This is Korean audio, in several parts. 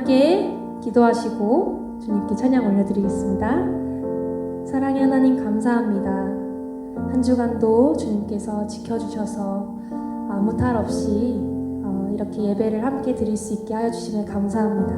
함께 기도하시고 주님께 찬양 올려드리겠습니다. 사랑의 하나님 감사합니다. 한 주간도 주님께서 지켜주셔서 아무 탈 없이 이렇게 예배를 함께 드릴 수 있게 하여 주심에 감사합니다.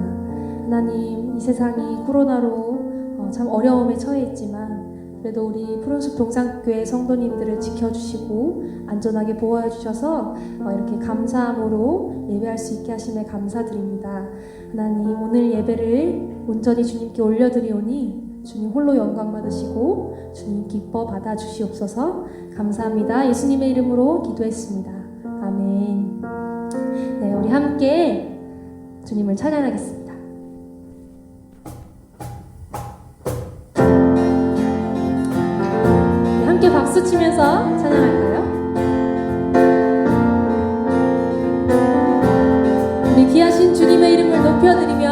하나님, 이 세상이 코로나로 참 어려움에 처해 있지만 그래도 우리 푸른숲 동산교회 성도님들을 지켜주시고 안전하게 보호해 주셔서 이렇게 감사함으로 예배할 수 있게 하심에 감사드립니다. 하나님, 오늘 예배를 온전히 주님께 올려드리오니 주님 홀로 영광 받으시고 주님 기뻐 받아주시옵소서. 감사합니다. 예수님의 이름으로 기도했습니다. 아멘. 네, 우리 함께 주님을 찬양하겠습니다. 함께 박수 치면서 찬양할까요? 우리 귀하신 주님의 이름을 높여드리며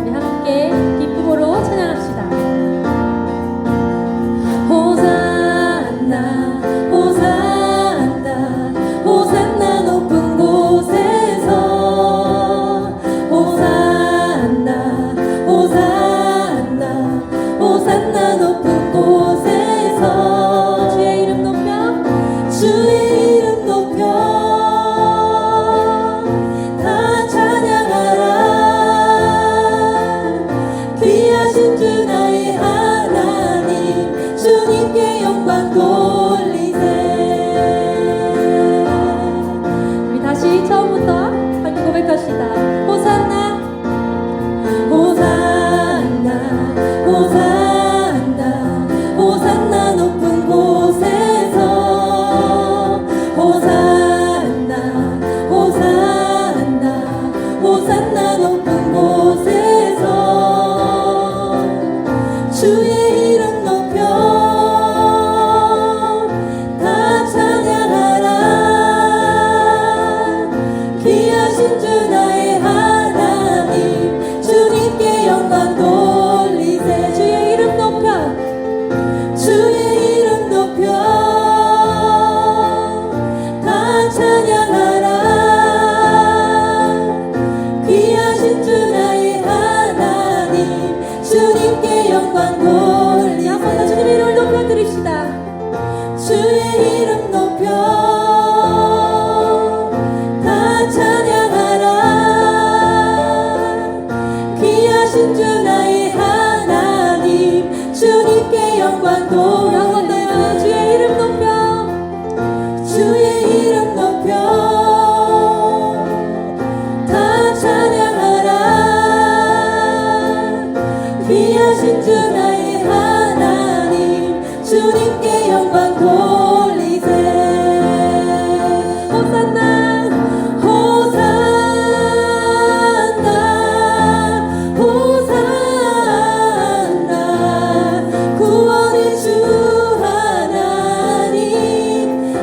우리 함께 기쁨으로 찬양합시다. 호산나 호산나 호산나 높은 곳에서 호산나 호산나 호산나 높은 곳에서 주의 이름 높여 다 찬양하라. 귀하신 주 나의 하나님 주님께 영광 돌리세. 우리 다시 처음부터 함께 고백합시다. 호산나 호산나 호산나 호산나 높은 곳에서 호산나 호산나 호산나 높은 곳에서 주의 이름 높여 다 찬양하라. 귀하신 주 나의 하나님 주님께 영광 돌리세. 주의 이름 높여 다 찬양하라. 귀하신 주 나의 하나님 주님께 영광 돌리세. 한번 더 주님의 이름을 높여드립시다. 주의 이름 높여 다 찬양하라. 귀하신 주 나의 하나님 주님께 영광 돌리세. 주의 이름 높여 다 찬양하라. 귀하신 주 나의 하나님 주님께 영광 돌리세. 호산나 호산나 호산나 구원의 주 하나님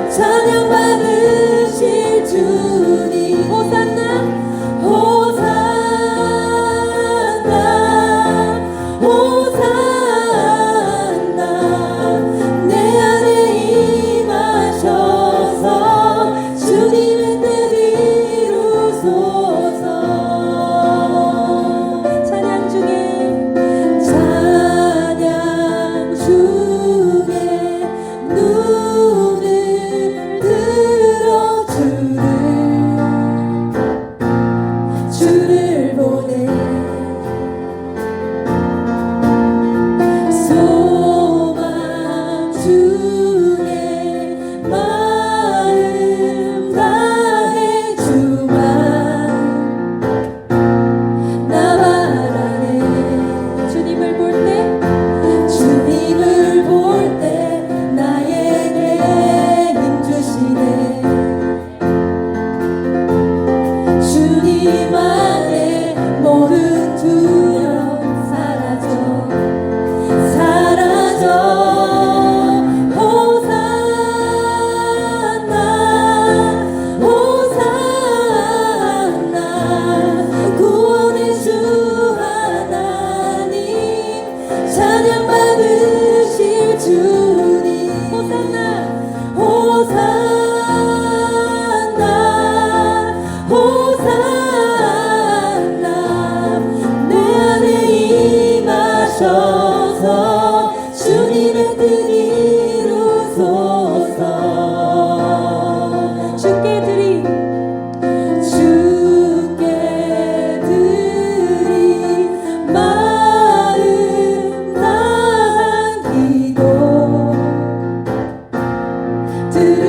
찬양 받으실 주님. 호산나 호산나 호산나 내 안에 임하셔서 주님의 뜻 이루소서. 찬양 중에 눈을 들어주를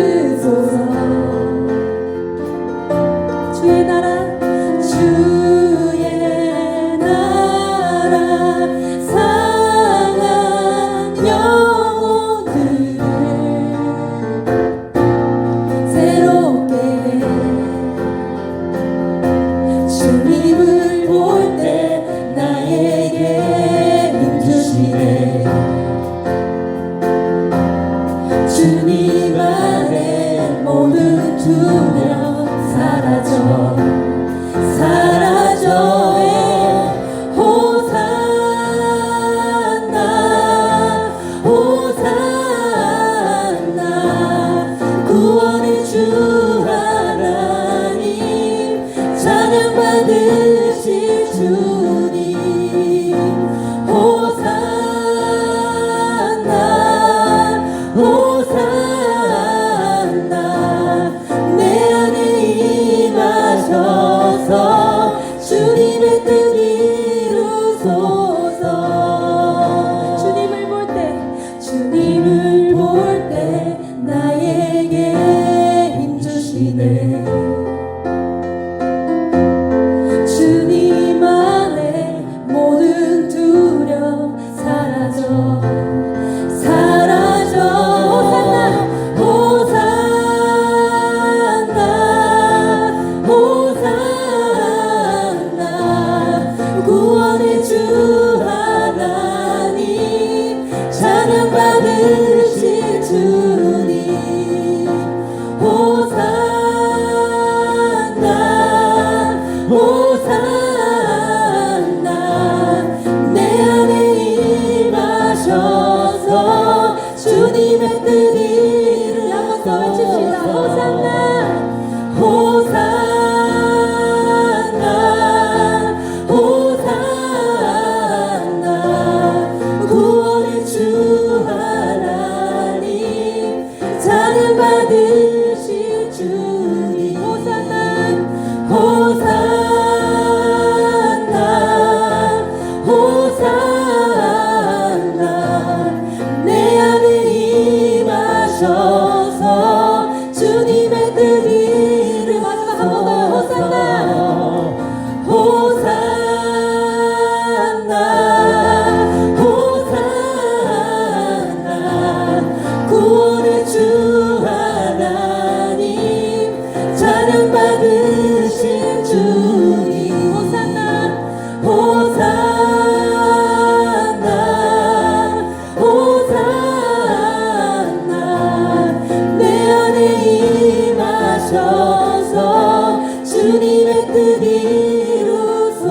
받으소서. 주의 나라 상한 영혼들을 새롭게 주님을 볼 때 나에게 힘주시네. 주님 안에 모든 두려움 사라져 호산나 호산나 구원의 주 하나님 찬양 받으실 주님 호산나 호산나 내 안에 임하셔서 주님의 뜻 이루소서. 주님을 볼 때 나에게 힘주시네. 주님 안에 모든 두려움 사라져 호산나 호산나 구원의 주 하나님 찬양 받으실 주님 호산나 호산나 내 안에 임하셔서 주님의 뜻 이루소서. 호산나 호산나 구원의 주 하나님 찬양 받으실 주님 호산나 호산나 내 안에 임하셔서 주님의 뜻 이루소서. 마지막 한 번 더 호산나 호산나 구원의 주 하나님 찬양 받으실 주님 호산나 호산나 내 안에 임하셔서 주님의 뜻 이루소서.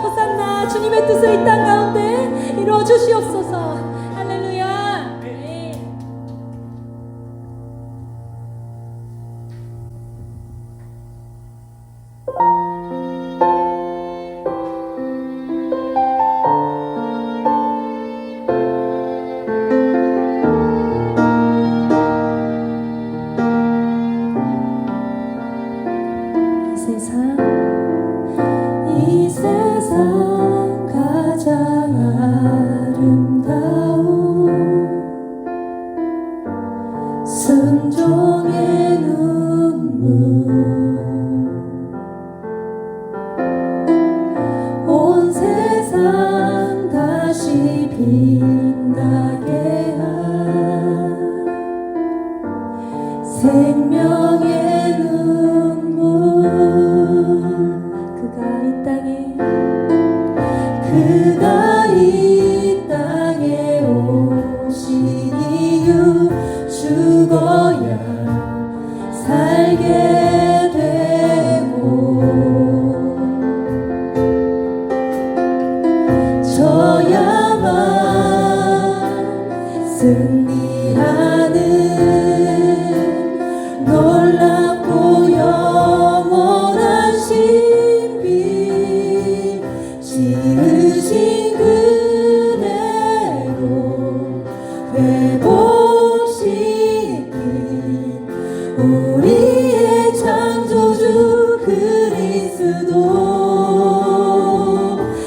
호산나 주님의 뜻을 이 땅 가운데 이루어 주시옵소서. 할렐루야. 이 세상 가장 아름다운 순종의 눈물 온 세상 다시 빛나게 한 생명의 눈물 그가 이 땅에 오신 이유 죽어야 살게 되고 져야만 승리하는 놀랍고 영원한 신비 지으신 그대로 회복시킨 우리의 창조주 그리스도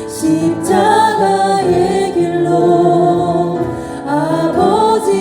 십자가의 길로 아버지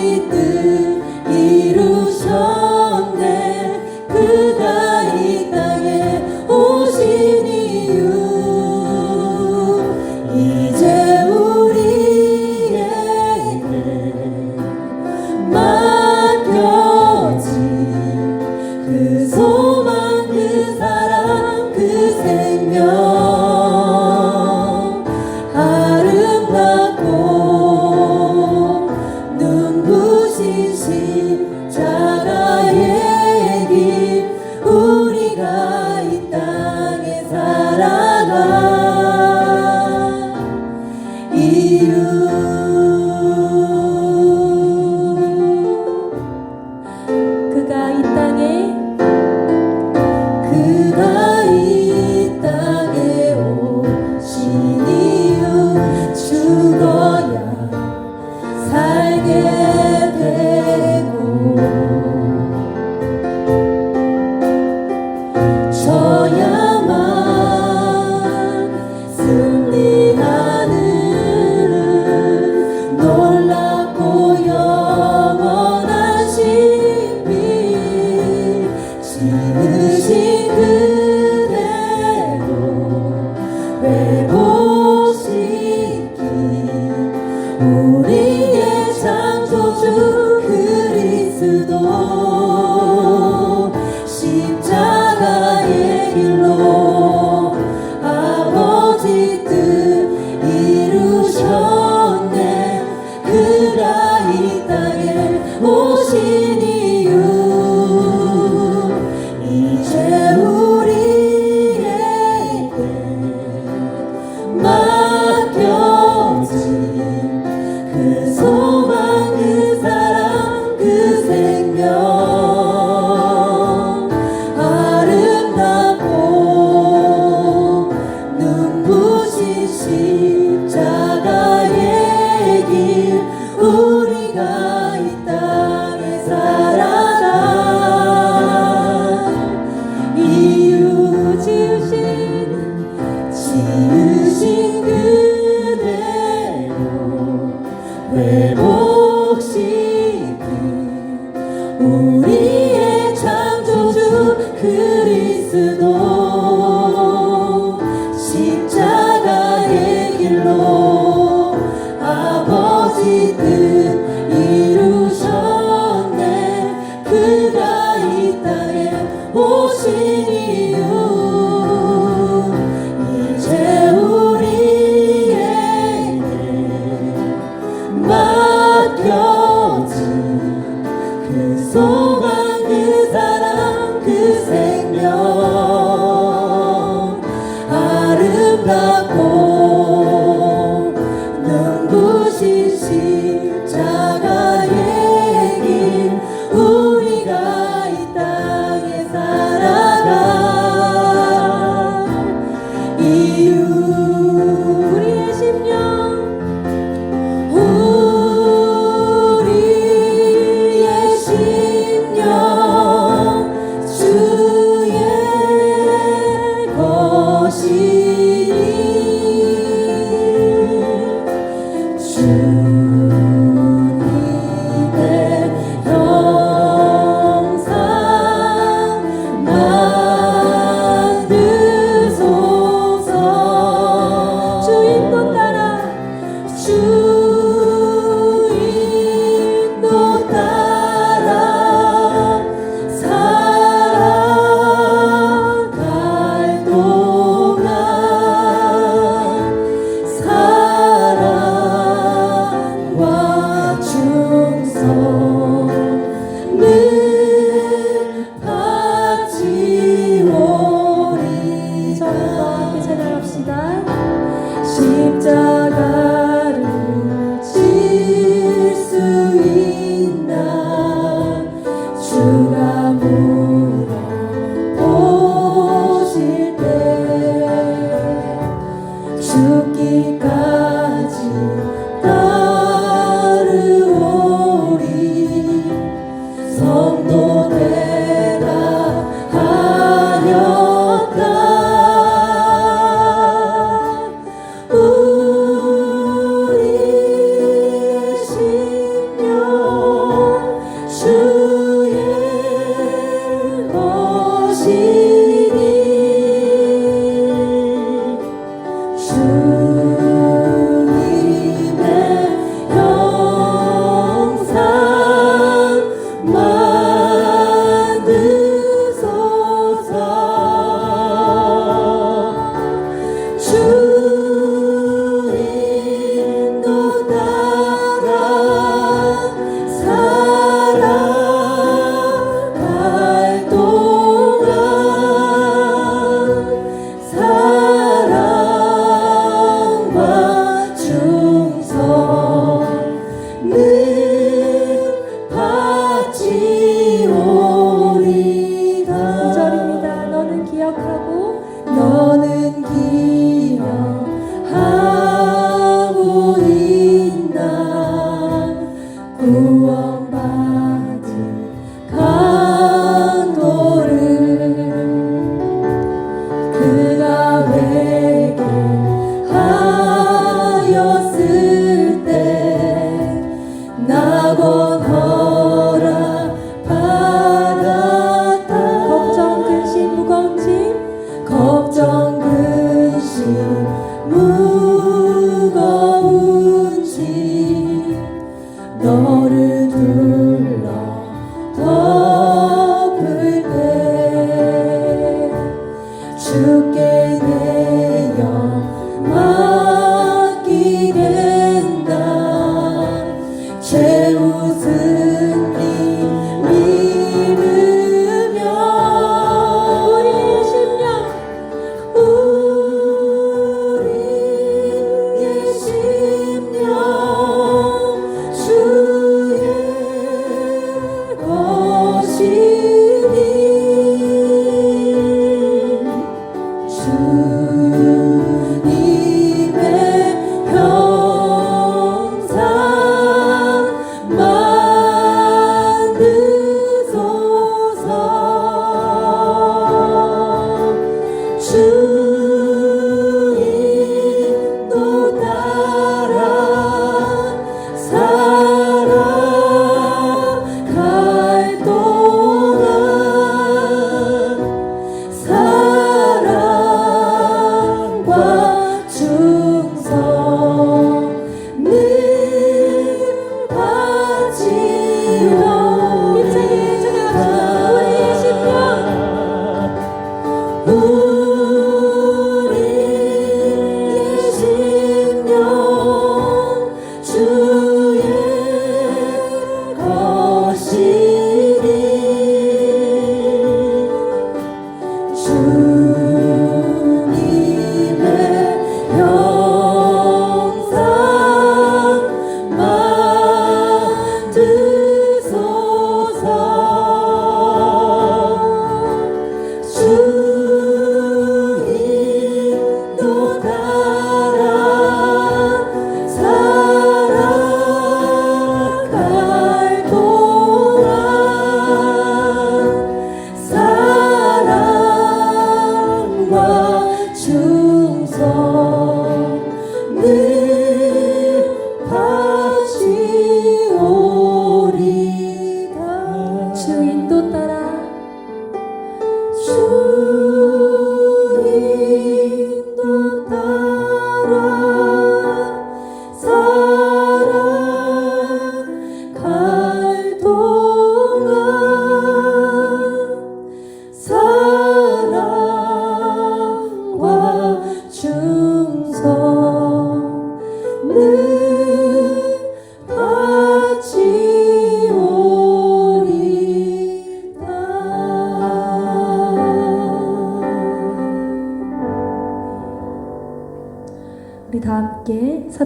땅에 살아가 이유 지으신 그대로 회복시킨 우리의 창조주 그리스도 십자가의 길로 아버지 뜻 이루셨네. 그가 이 땅에 오신 이유 이제 우리에게 맡겨진 그 소망 그 사랑 그 생명 아름답고 눈부신 십자가의 길 우리가 이 땅에 살아가 이유 우리의 심령 주의 것이니 주님의 형상 만드소서. 주인도 따라 주인도 따라 살아갈 동안 사랑과 충성을 바치오리다. 함께 찬양합시다. 십자가를 질 수 있나 주가 물어보실 때 죽기까지 따르오리. 성도 대답하였다. 우리의 심령 주의 것이니 주님의 형상 만드소서. 주인도 따라 살아갈 동안 사랑과 충성을 바치오리다. 2절입니다. 너는 기억하고 너는 기억하고 있나 구원받은 강도를 그가 회개하였을 때 낙원 허락받았다. 걱정 근심 무거운 짐 걱정 근심 무거운 짐 너를 둘러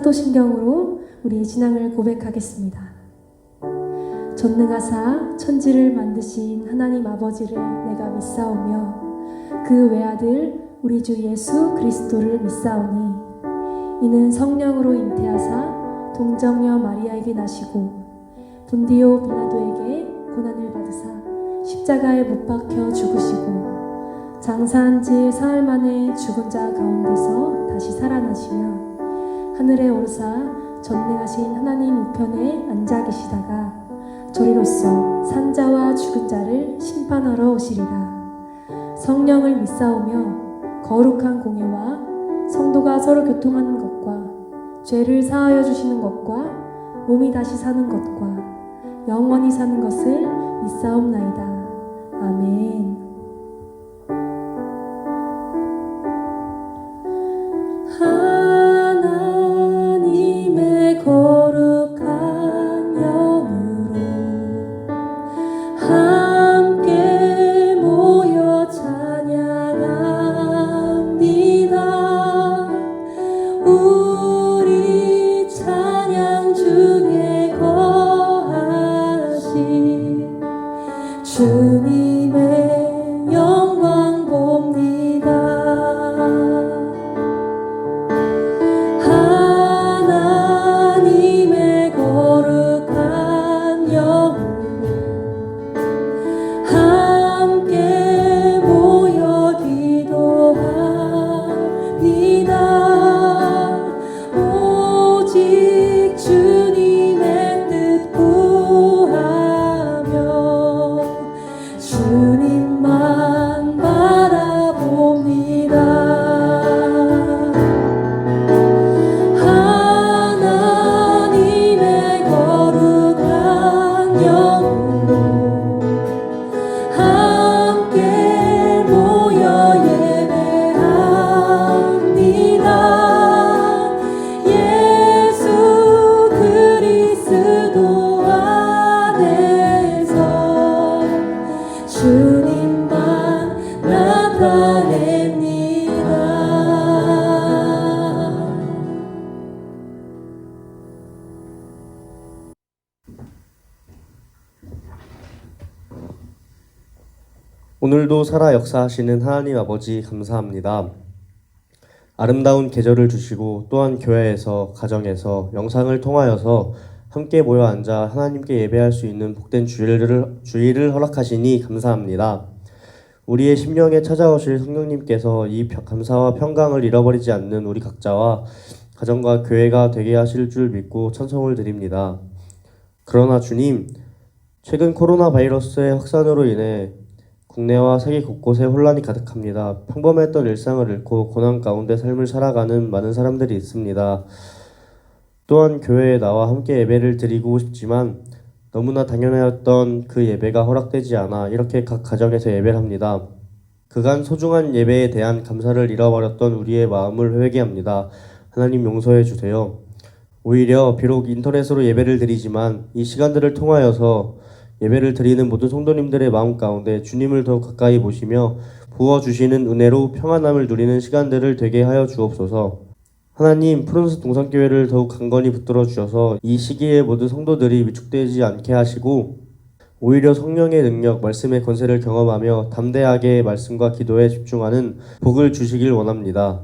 사도신경으로 우리의 신앙을 고백하겠습니다. 전능하사 천지를 만드신 하나님 아버지를 내가 믿사오며 그 외아들 우리 주 예수 그리스도를 믿사오니 이는 성령으로 잉태하사 동정녀 마리아에게 나시고 본디오 빌라도에게 고난을 받으사 십자가에 못 박혀 죽으시고 장사한 지 사흘 만에 죽은 자 가운데서 다시 살아나시며 하늘에 오르사 전능하신 하나님 우편에 앉아 계시다가 저리로서 산자와 죽은 자를 심판하러 오시리라. 성령을 믿사오며 거룩한 공예와 성도가 서로 교통하는 것과 죄를 사하여 주시는 것과 몸이 다시 사는 것과 영원히 사는 것을 믿사옵나이다. 아멘. 하나님의 거룩한 영으로 함께 모여 찬양합니다. 우리 찬양 중에 거하신 주님의 영광 봅니다. 하나님의 거룩한 영으로 함께 모여 기도합니다. 오직 주님의 뜻 구하며 주님만 바라봅니다. 하나님의 거룩한 영으로 함께 모여 예배합니다. 예수 그리스도 안에서 주님만 나타냅니다. 오늘도 살아 역사하시는 하나님 아버지 감사합니다. 아름다운 계절을 주시고 또한 교회에서, 가정에서, 영상을 통하여서 함께 모여 앉아 하나님께 예배할 수 있는 복된 주일을 허락하시니 감사합니다. 우리의 심령에 찾아오실 성령님께서 이 감사와 평강을 잃어버리지 않는 우리 각자와 가정과 교회가 되게 하실 줄 믿고 찬송을 드립니다. 그러나 주님, 최근 코로나 바이러스의 확산으로 인해 국내와 세계 곳곳에 혼란이 가득합니다. 평범했던 일상을 잃고 고난 가운데 삶을 살아가는 많은 사람들이 있습니다. 또한 교회에 나와 함께 예배를 드리고 싶지만 너무나 당연하였던 그 예배가 허락되지 않아 이렇게 각 가정에서 예배를 합니다. 그간 소중한 예배에 대한 감사를 잃어버렸던 우리의 마음을 회개합니다. 하나님 용서해 주세요. 오히려 비록 인터넷으로 예배를 드리지만 이 시간들을 통하여서 예배를 드리는 모든 성도님들의 마음 가운데 주님을 더욱 가까이 보시며 부어주시는 은혜로 평안함을 누리는 시간들을 되게 하여 주옵소서. 하나님, 푸른숲 동산교회를 더욱 강건히 붙들어 주셔서 이 시기에 모든 성도들이 위축되지 않게 하시고 오히려 성령의 능력, 말씀의 권세를 경험하며 담대하게 말씀과 기도에 집중하는 복을 주시길 원합니다.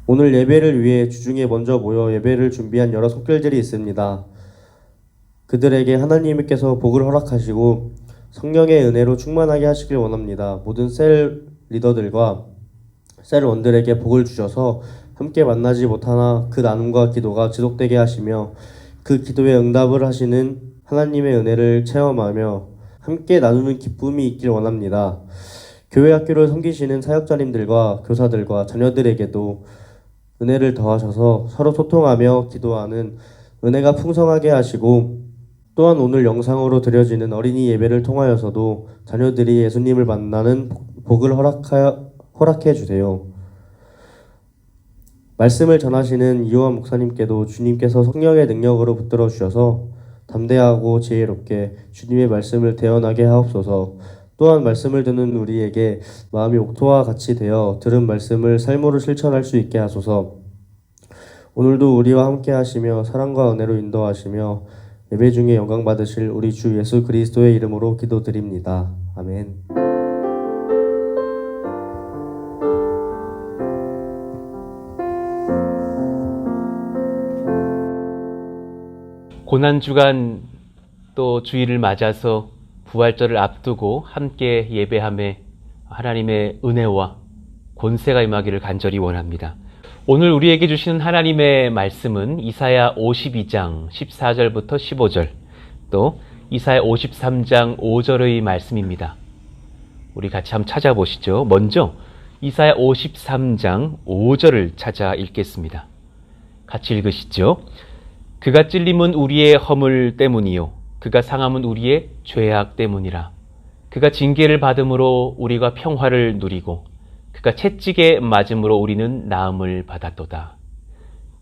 오늘 예배를 위해 주중에 먼저 모여 예배를 준비한 여러 손길들이 있습니다. 그들에게 하나님께서 복을 허락하시고 성령의 은혜로 충만하게 하시길 원합니다. 모든 셀 리더들과 셀원들에게 복을 주셔서 함께 만나지 못하나 그 나눔과 기도가 지속되게 하시며 그 기도에 응답을 하시는 하나님의 은혜를 체험하며 함께 나누는 기쁨이 있길 원합니다. 교회 학교를 섬기시는 사역자님들과 교사들과 자녀들에게도 은혜를 더하셔서 서로 소통하며 기도하는 은혜가 풍성하게 하시고 또한 오늘 영상으로 드려지는 어린이 예배를 통하여서도 자녀들이 예수님을 만나는 복을 허락해 주세요. 말씀을 전하시는 이호환 목사님께도 주님께서 성령의 능력으로 붙들어 주셔서 담대하고 지혜롭게 주님의 말씀을 대언하게 하옵소서. 또한 말씀을 듣는 우리에게 마음이 옥토와 같이 되어 들은 말씀을 삶으로 실천할 수 있게 하소서. 오늘도 우리와 함께 하시며 사랑과 은혜로 인도하시며 예배 중에 영광 받으실 우리 주 예수 그리스도의 이름으로 기도드립니다. 아멘. 고난주간 또 주일을 맞아서 부활절을 앞두고 함께 예배함에 하나님의 은혜와 권세가 임하기를 간절히 원합니다. 오늘 우리에게 주시는 하나님의 말씀은 이사야 52장 14절부터 15절, 또 이사야 53장 5절의 말씀입니다. 우리 같이 한번 찾아보시죠. 먼저 이사야 53장 5절을 찾아 읽겠습니다. 같이 읽으시죠. 그가 찔림은 우리의 허물 때문이요 그가 상함은 우리의 죄악 때문이라. 그가 징계를 받음으로 우리가 평화를 누리고 그가 채찍에 맞음으로 우리는 나음을 받았도다.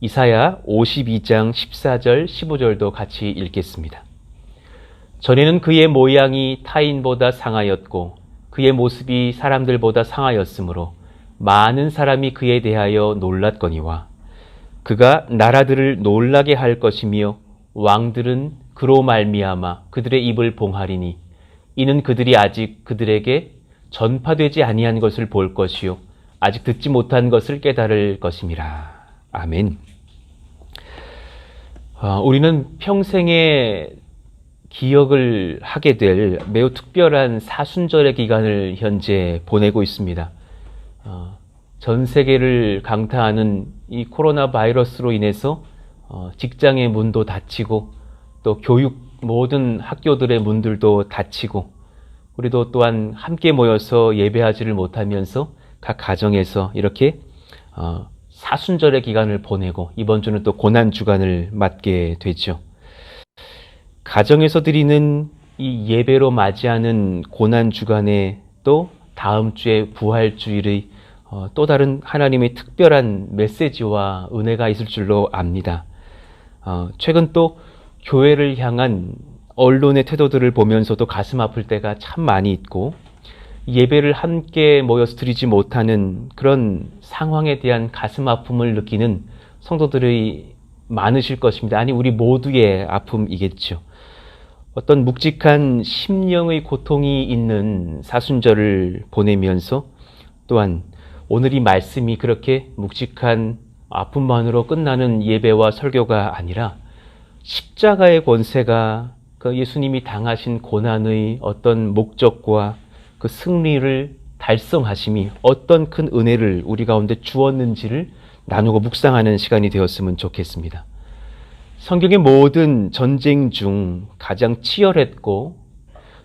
이사야 52장 14절 15절도 같이 읽겠습니다. 전에는 그의 모양이 타인보다 상하였고 그의 모습이 사람들보다 상하였으므로 많은 사람이 그에 대하여 놀랐거니와 그가 나라들을 놀라게 할 것이며 왕들은 그로 말미암아 그들의 입을 봉하리니 이는 그들이 아직 그들에게 전파되지 아니한 것을 볼 것이요 아직 듣지 못한 것을 깨달을 것임이라. 아멘. 우리는 평생에 기억을 하게 될 매우 특별한 사순절의 기간을 현재 보내고 있습니다. 전 세계를 강타하는 이 코로나 바이러스로 인해서 직장의 문도 닫히고 또 교육 모든 학교들의 문들도 닫히고 우리도 또한 함께 모여서 예배하지를 못하면서 각 가정에서 이렇게 사순절의 기간을 보내고 이번 주는 또 고난주간을 맞게 되죠. 가정에서 드리는 이 예배로 맞이하는 고난주간에 또 다음 주에 부활주일의 또 다른 하나님의 특별한 메시지와 은혜가 있을 줄로 압니다. 최근 또 교회를 향한 언론의 태도들을 보면서도 가슴 아플 때가 참 많이 있고 예배를 함께 모여서 드리지 못하는 그런 상황에 대한 가슴 아픔을 느끼는 성도들이 많으실 것입니다. 아니 우리 모두의 아픔이겠죠. 어떤 묵직한 심령의 고통이 있는 사순절을 보내면서 또한 오늘 이 말씀이 그렇게 묵직한 아픔만으로 끝나는 예배와 설교가 아니라 십자가의 권세가 그 예수님이 당하신 고난의 어떤 목적과 그 승리를 달성하심이 어떤 큰 은혜를 우리 가운데 주었는지를 나누고 묵상하는 시간이 되었으면 좋겠습니다. 성경의 모든 전쟁 중 가장 치열했고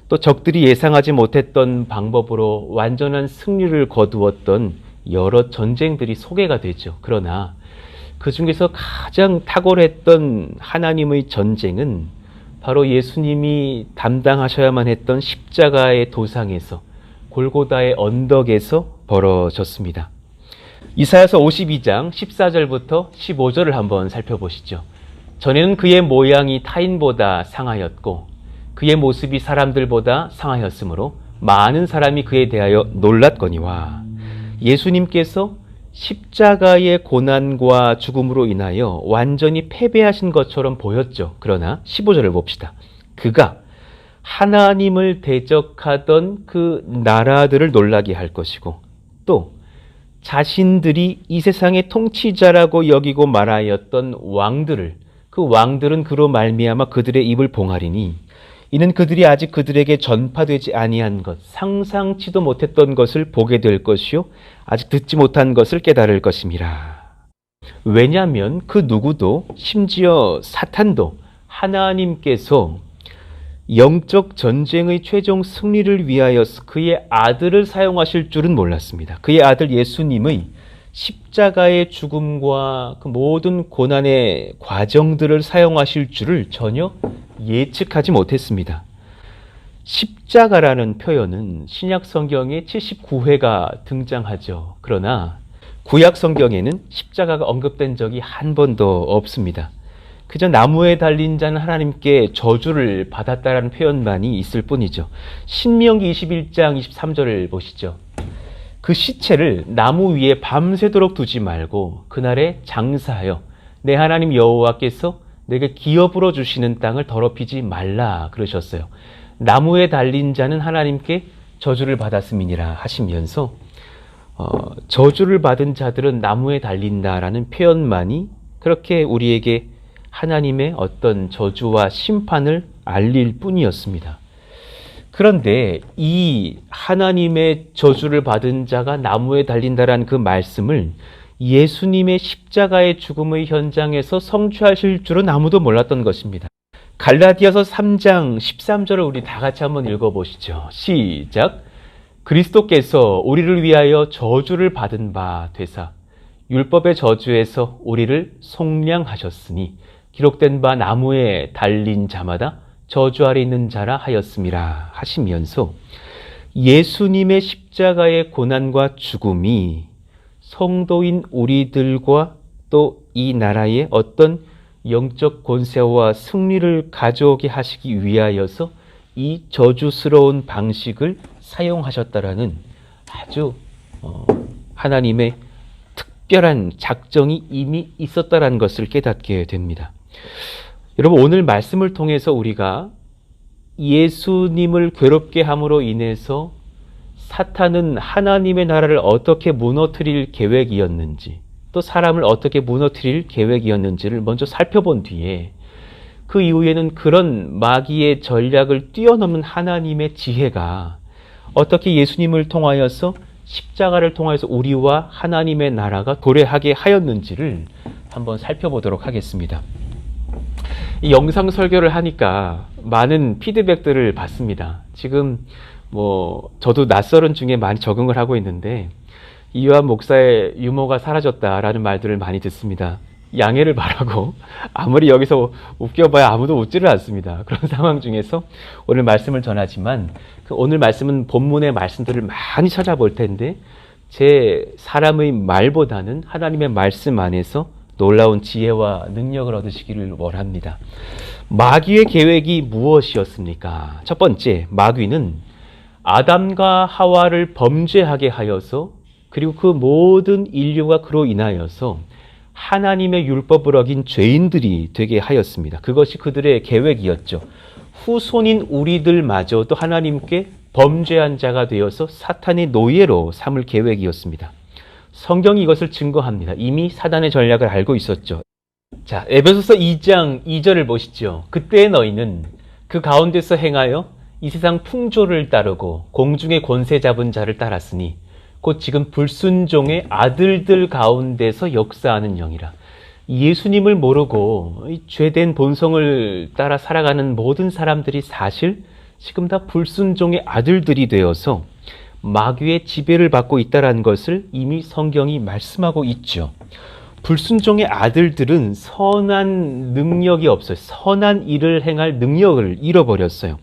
또 적들이 예상하지 못했던 방법으로 완전한 승리를 거두었던 여러 전쟁들이 소개가 되죠. 그러나 그 중에서 가장 탁월했던 하나님의 전쟁은 바로 예수님이 담당하셔야만 했던 십자가의 도상에서 골고다의 언덕에서 벌어졌습니다. 이사야서 52장 14절부터 15절을 한번 살펴보시죠. 전에는 그의 모양이 타인보다 상하였고 그의 모습이 사람들보다 상하였으므로 많은 사람이 그에 대하여 놀랐거니와 예수님께서 십자가의 고난과 죽음으로 인하여 완전히 패배하신 것처럼 보였죠. 그러나 15절을 봅시다. 그가 하나님을 대적하던 그 나라들을 놀라게 할 것이고 또 자신들이 이 세상의 통치자라고 여기고 말하였던 왕들을 그 왕들은 그로 말미암아 그들의 입을 봉하리니 이는 그들이 아직 그들에게 전파되지 아니한 것, 상상치도 못했던 것을 보게 될 것이요 아직 듣지 못한 것을 깨달을 것임이라. 왜냐하면 그 누구도 심지어 사탄도 하나님께서 영적 전쟁의 최종 승리를 위하여 그의 아들을 사용하실 줄은 몰랐습니다. 그의 아들 예수님의 십자가의 죽음과 그 모든 고난의 과정들을 사용하실 줄을 전혀 예측하지 못했습니다. 십자가라는 표현은 신약 성경에 79회가 등장하죠. 그러나 구약 성경에는 십자가가 언급된 적이 한 번도 없습니다. 그저 나무에 달린 자는 하나님께 저주를 받았다라는 표현만이 있을 뿐이죠. 신명기 21장 23절을 보시죠. 그 시체를 나무 위에 밤새도록 두지 말고 그날에 장사하여 내 하나님 여호와께서 내게 기업으로 주시는 땅을 더럽히지 말라 그러셨어요. 나무에 달린 자는 하나님께 저주를 받았음이니라 하시면서 저주를 받은 자들은 나무에 달린다라는 표현만이 그렇게 우리에게 하나님의 어떤 저주와 심판을 알릴 뿐이었습니다. 그런데 이 하나님의 저주를 받은 자가 나무에 달린다라는 그 말씀을 예수님의 십자가의 죽음의 현장에서 성취하실 줄은 아무도 몰랐던 것입니다. 갈라디아서 3장 13절을 우리 다 같이 한번 읽어보시죠. 시작. 그리스도께서 우리를 위하여 저주를 받은 바 되사 율법의 저주에서 우리를 속량하셨으니 기록된 바 나무에 달린 자마다 저주 아래 있는 자라 하였음이라 하시면서 예수님의 십자가의 고난과 죽음이 성도인 우리들과 또 이 나라의 어떤 영적 권세와 승리를 가져오게 하시기 위하여서 이 저주스러운 방식을 사용하셨다라는 아주 하나님의 특별한 작정이 이미 있었다라는 것을 깨닫게 됩니다. 여러분, 오늘 말씀을 통해서 우리가 예수님을 괴롭게 함으로 인해서 사탄은 하나님의 나라를 어떻게 무너뜨릴 계획이었는지, 또 사람을 어떻게 무너뜨릴 계획이었는지를 먼저 살펴본 뒤에 그 이후에는 그런 마귀의 전략을 뛰어넘는 하나님의 지혜가 어떻게 예수님을 통하여서 십자가를 통하여서 우리와 하나님의 나라가 도래하게 하였는지를 한번 살펴보도록 하겠습니다. 이 영상 설교를 하니까 많은 피드백들을 받습니다. 지금 저도 낯설은 중에 많이 적응을 하고 있는데 이요한 목사의 유머가 사라졌다라는 말들을 많이 듣습니다. 양해를 바라고 아무리 여기서 웃겨봐야 아무도 웃지를 않습니다. 그런 상황 중에서 오늘 말씀을 전하지만 오늘 말씀은 본문의 말씀들을 많이 찾아볼 텐데 제 사람의 말보다는 하나님의 말씀 안에서 놀라운 지혜와 능력을 얻으시기를 원합니다. 마귀의 계획이 무엇이었습니까? 첫 번째, 마귀는 아담과 하와를 범죄하게 하여서 그리고 그 모든 인류가 그로 인하여서 하나님의 율법을 어긴 죄인들이 되게 하였습니다. 그것이 그들의 계획이었죠. 후손인 우리들마저도 하나님께 범죄한 자가 되어서 사탄의 노예로 삼을 계획이었습니다. 성경이 이것을 증거합니다. 이미 사단의 전략을 알고 있었죠. 자, 에베소서 2장 2절을 보시죠. 그때 너희는 그 가운데서 행하여 이 세상 풍조를 따르고 공중의 권세 잡은 자를 따랐으니 곧 지금 불순종의 아들들 가운데서 역사하는 영이라. 예수님을 모르고 이 죄된 본성을 따라 살아가는 모든 사람들이 사실 지금 다 불순종의 아들들이 되어서 마귀의 지배를 받고 있다는 것을 이미 성경이 말씀하고 있죠. 불순종의 아들들은 선한 능력이 없어요. 선한 일을 행할 능력을 잃어버렸어요.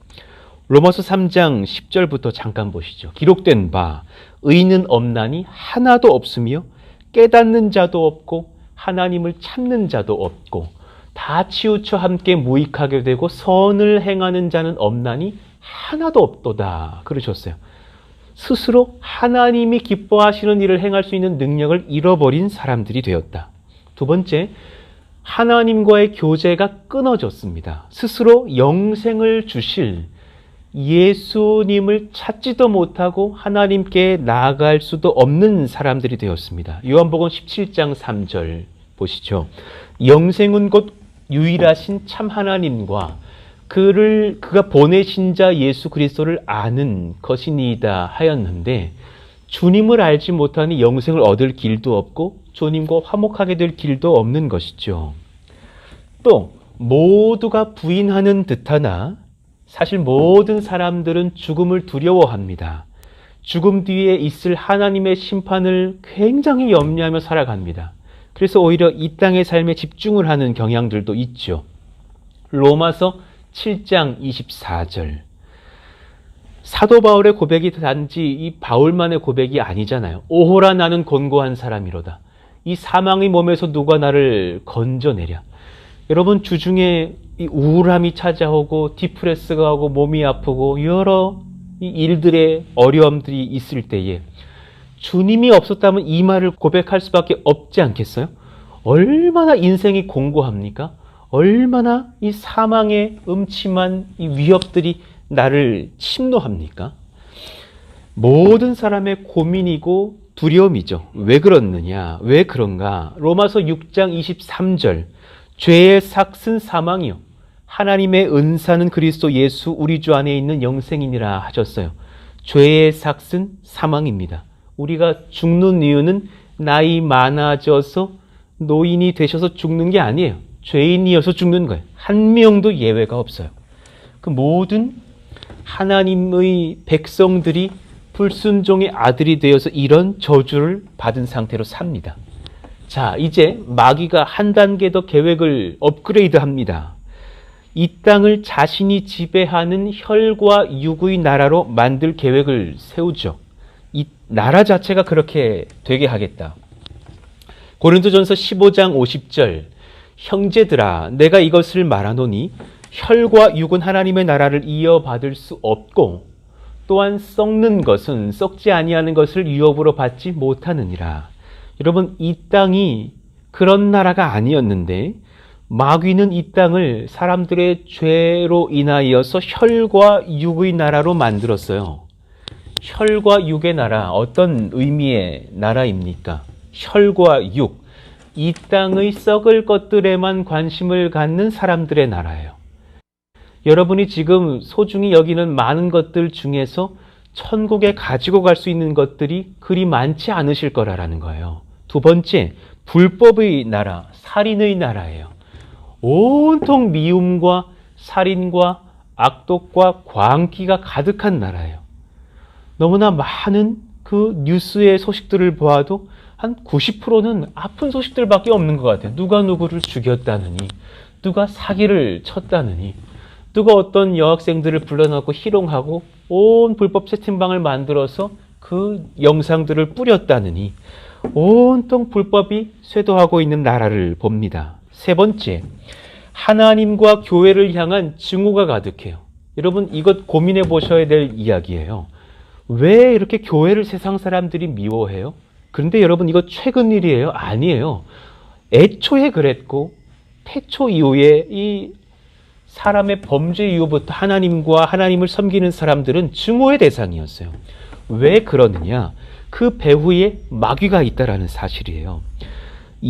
로마서 3장 10절부터 잠깐 보시죠. 기록된 바 의인은 없나니 하나도 없으며 깨닫는 자도 없고 하나님을 찾는 자도 없고 다 치우쳐 함께 무익하게 되고 선을 행하는 자는 없나니 하나도 없도다 그러셨어요. 스스로 하나님이 기뻐하시는 일을 행할 수 있는 능력을 잃어버린 사람들이 되었다. 두 번째, 하나님과의 교제가 끊어졌습니다. 스스로 영생을 주실 예수님을 찾지도 못하고 하나님께 나아갈 수도 없는 사람들이 되었습니다. 요한복음 17장 3절 보시죠. 영생은 곧 유일하신 참 하나님과 그가 보내신 자 예수 그리스도를 아는 것이니이다 하였는데 주님을 알지 못하니 영생을 얻을 길도 없고 주님과 화목하게 될 길도 없는 것이죠. 또 모두가 부인하는 듯하나 사실 모든 사람들은 죽음을 두려워합니다. 죽음 뒤에 있을 하나님의 심판을 굉장히 염려하며 살아갑니다. 그래서 오히려 이 땅의 삶에 집중을 하는 경향들도 있죠. 로마서 7장 24절. 사도 바울의 고백이 단지 이 바울만의 고백이 아니잖아요. 오호라 나는 곤고한 사람이로다. 이 사망의 몸에서 누가 나를 건져내랴. 여러분, 주중에 이 우울함이 찾아오고 디프레스가 오고 몸이 아프고 여러 이 일들의 어려움들이 있을 때에 주님이 없었다면 이 말을 고백할 수밖에 없지 않겠어요? 얼마나 인생이 공고합니까? 얼마나 이 사망의 음침한 이 위협들이 나를 침노합니까? 모든 사람의 고민이고 두려움이죠. 왜 그렇느냐? 왜 그런가? 로마서 6장 23절. 죄의 삭은 사망이요. 하나님의 은사는 그리스도 예수 우리 주 안에 있는 영생이니라 하셨어요. 죄의 삭은 사망입니다. 우리가 죽는 이유는 나이 많아져서 노인이 되셔서 죽는 게 아니에요. 죄인이어서 죽는 거예요. 한 명도 예외가 없어요. 그 모든 하나님의 백성들이 불순종의 아들이 되어서 이런 저주를 받은 상태로 삽니다. 자, 이제 마귀가 한 단계 더 계획을 업그레이드 합니다. 이 땅을 자신이 지배하는 혈과 육의 나라로 만들 계획을 세우죠. 이 나라 자체가 그렇게 되게 하겠다. 고린도전서 15장 50절. 형제들아, 내가 이것을 말하노니 혈과 육은 하나님의 나라를 이어받을 수 없고 또한 썩는 것은 썩지 아니하는 것을 유업으로 받지 못하느니라. 여러분, 이 땅이 그런 나라가 아니었는데 마귀는 이 땅을 사람들의 죄로 인하여서 혈과 육의 나라로 만들었어요. 혈과 육의 나라, 어떤 의미의 나라입니까? 혈과 육, 이 땅의 썩을 것들에만 관심을 갖는 사람들의 나라예요. 여러분이 지금 소중히 여기는 많은 것들 중에서 천국에 가지고 갈 수 있는 것들이 그리 많지 않으실 거라는 거예요. 두 번째, 불법의 나라, 살인의 나라예요. 온통 미움과 살인과 악독과 광기가 가득한 나라예요. 너무나 많은 그 뉴스의 소식들을 보아도 한 90%는 아픈 소식들밖에 없는 것 같아요. 누가 누구를 죽였다느니, 누가 사기를 쳤다느니, 누가 어떤 여학생들을 불러놓고 희롱하고 온 불법 채팅방을 만들어서 그 영상들을 뿌렸다느니 온통 불법이 쇄도하고 있는 나라를 봅니다. 세 번째, 하나님과 교회를 향한 증오가 가득해요. 여러분, 이것 고민해 보셔야 될 이야기예요. 왜 이렇게 교회를 세상 사람들이 미워해요? 그런데 여러분, 이거 최근 일이에요? 아니에요. 애초에 그랬고 태초 이후에 이 사람의 범죄 이후부터 하나님과 하나님을 섬기는 사람들은 증오의 대상이었어요. 왜 그러느냐? 그 배후에 마귀가 있다라는 사실이에요.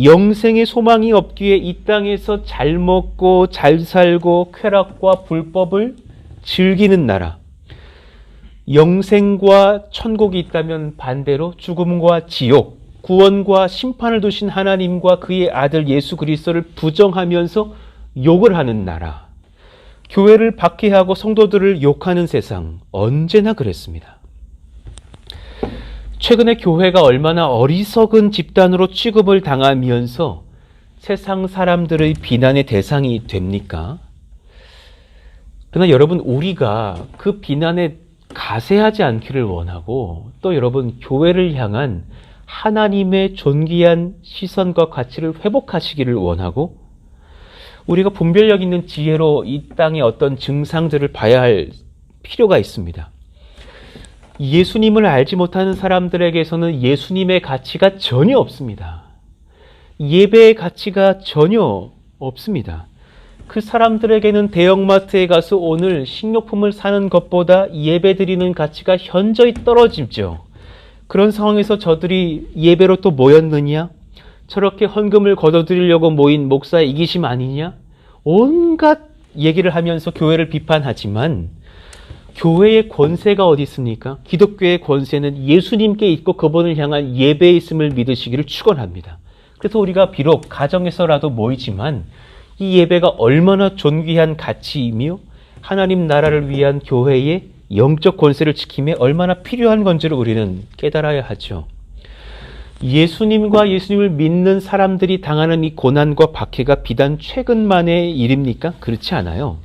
영생의 소망이 없기에 이 땅에서 잘 먹고 잘 살고 쾌락과 불법을 즐기는 나라. 영생과 천국이 있다면 반대로 죽음과 지옥, 구원과 심판을 두신 하나님과 그의 아들 예수 그리스도를 부정하면서 욕을 하는 나라. 교회를 박해하고 성도들을 욕하는 세상, 언제나 그랬습니다. 최근에 교회가 얼마나 어리석은 집단으로 취급을 당하면서 세상 사람들의 비난의 대상이 됩니까? 그러나 여러분, 우리가 그 비난에 가세하지 않기를 원하고, 또 여러분, 교회를 향한 하나님의 존귀한 시선과 가치를 회복하시기를 원하고, 우리가 분별력 있는 지혜로 이 땅의 어떤 증상들을 봐야 할 필요가 있습니다. 예수님을 알지 못하는 사람들에게서는 예수님의 가치가 전혀 없습니다. 예배의 가치가 전혀 없습니다. 그 사람들에게는 대형마트에 가서 오늘 식료품을 사는 것보다 예배 드리는 가치가 현저히 떨어지죠. 그런 상황에서 저들이 예배로 또 모였느냐? 저렇게 헌금을 걷어들이려고 모인 목사의 이기심 아니냐? 온갖 얘기를 하면서 교회를 비판하지만 교회의 권세가 어디 있습니까? 기독교의 권세는 예수님께 있고 그분을 향한 예배에 있음을 믿으시기를 축원합니다. 그래서 우리가 비록 가정에서라도 모이지만 이 예배가 얼마나 존귀한 가치이며 하나님 나라를 위한 교회의 영적 권세를 지킴에 얼마나 필요한 건지를 우리는 깨달아야 하죠. 예수님과 예수님을 믿는 사람들이 당하는 이 고난과 박해가 비단 최근만의 일입니까? 그렇지 않아요.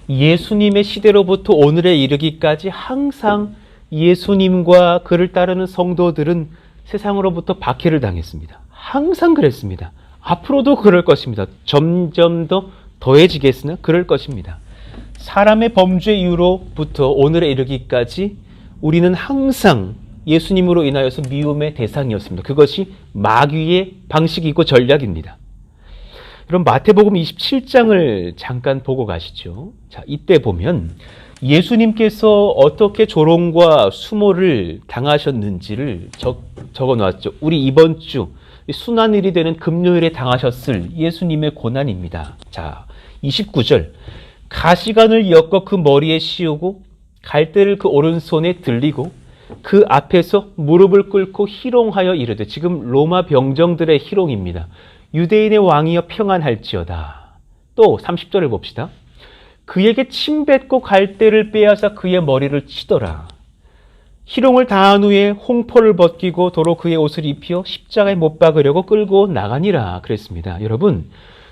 예수님의 시대로부터 오늘에 이르기까지 항상 예수님과 그를 따르는 성도들은 세상으로부터 박해를 당했습니다. 항상 그랬습니다. 앞으로도 그럴 것입니다. 점점 더 더해지겠으나 그럴 것입니다. 사람의 범죄 이후로부터 오늘에 이르기까지 우리는 항상 예수님으로 인하여서 미움의 대상이었습니다. 그것이 마귀의 방식이고 전략입니다. 그럼 마태복음 27장을 잠깐 보고 가시죠. 자, 이때 보면 예수님께서 어떻게 조롱과 수모를 당하셨는지를 적어 놓았죠. 우리 이번 주 순환일이 되는 금요일에 당하셨을 예수님의 고난입니다. 자, 29절. 가시관을 엮어 그 머리에 씌우고 갈대를 그 오른손에 들리고 그 앞에서 무릎을 꿇고 희롱하여 이르되, 지금 로마 병정들의 희롱입니다. 유대인의 왕이여 평안할지어다. 또 30절을 봅시다. 그에게 침 뱉고 갈대를 빼앗아 그의 머리를 치더라. 희롱을 다한 후에 홍포를 벗기고 도로 그의 옷을 입혀 십자가에 못 박으려고 끌고 나가니라 그랬습니다. 여러분,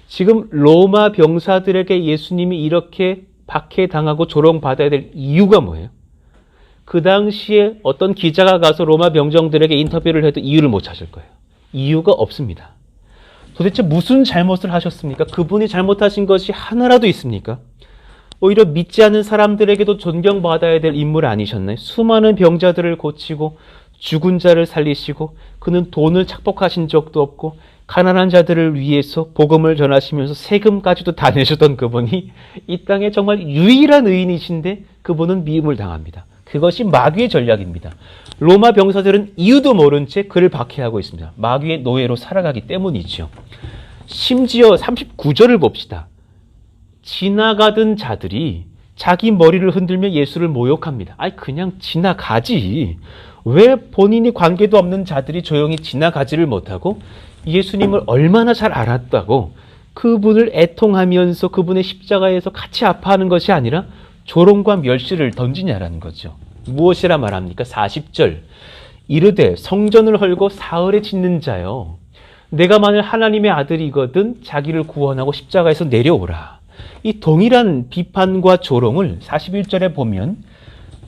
지금 로마 병사들에게 예수님이 이렇게 박해당하고 조롱받아야 될 이유가 뭐예요? 그 당시에 어떤 기자가 가서 로마 병정들에게 인터뷰를 해도 이유를 못 찾을 거예요. 이유가 없습니다. 도대체 무슨 잘못을 하셨습니까? 그분이 잘못하신 것이 하나라도 있습니까? 오히려 믿지 않는 사람들에게도 존경받아야 될 인물 아니셨나요? 수많은 병자들을 고치고 죽은 자를 살리시고, 그는 돈을 착복하신 적도 없고 가난한 자들을 위해서 복음을 전하시면서 세금까지도 다 내셨던 그분이 이 땅에 정말 유일한 의인이신데 그분은 미움을 당합니다. 그것이 마귀의 전략입니다. 로마 병사들은 이유도 모른 채 그를 박해하고 있습니다. 마귀의 노예로 살아가기 때문이죠. 심지어 39절을 봅시다. 지나가던 자들이 자기 머리를 흔들며 예수를 모욕합니다. 아니, 그냥 지나가지. 왜 본인이 관계도 없는 자들이 조용히 지나가지를 못하고 예수님을 얼마나 잘 알았다고 그분을 애통하면서 그분의 십자가에서 같이 아파하는 것이 아니라 조롱과 멸시를 던지냐라는 거죠. 무엇이라 말합니까? 40절. 이르되 성전을 헐고 사흘에 짓는 자여, 내가 만일 하나님의 아들이거든 자기를 구원하고 십자가에서 내려오라. 이 동일한 비판과 조롱을 41절에 보면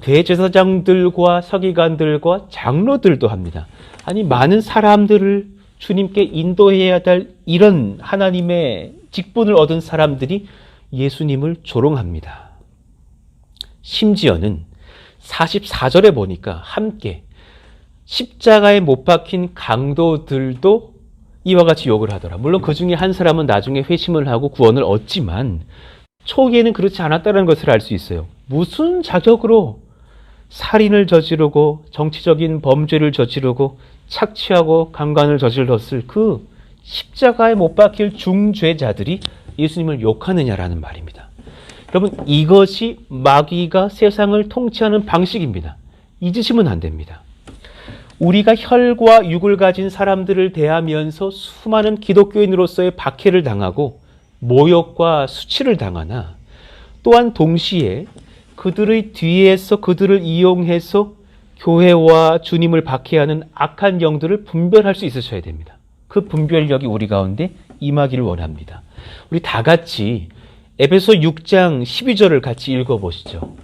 대제사장들과 서기관들과 장로들도 합니다. 아니, 많은 사람들을 주님께 인도해야 될 이런 하나님의 직분을 얻은 사람들이 예수님을 조롱합니다. 심지어는 44절에 보니까 함께 십자가에 못 박힌 강도들도 이와 같이 욕을 하더라. 물론 그 중에 한 사람은 나중에 회심을 하고 구원을 얻지만 초기에는 그렇지 않았다는 것을 알 수 있어요. 무슨 자격으로 살인을 저지르고 정치적인 범죄를 저지르고 착취하고 강간을 저질렀을 그 십자가에 못 박힐 중죄자들이 예수님을 욕하느냐라는 말입니다. 여러분, 이것이 마귀가 세상을 통치하는 방식입니다. 잊으시면 안 됩니다. 우리가 혈과 육을 가진 사람들을 대하면서 수많은 기독교인으로서의 박해를 당하고 모욕과 수치를 당하나, 또한 동시에 그들의 뒤에서 그들을 이용해서 교회와 주님을 박해하는 악한 영들을 분별할 수 있으셔야 됩니다. 그 분별력이 우리 가운데 임하기를 원합니다. 우리 다 같이 에베소 6장 12절을 같이 읽어보시죠.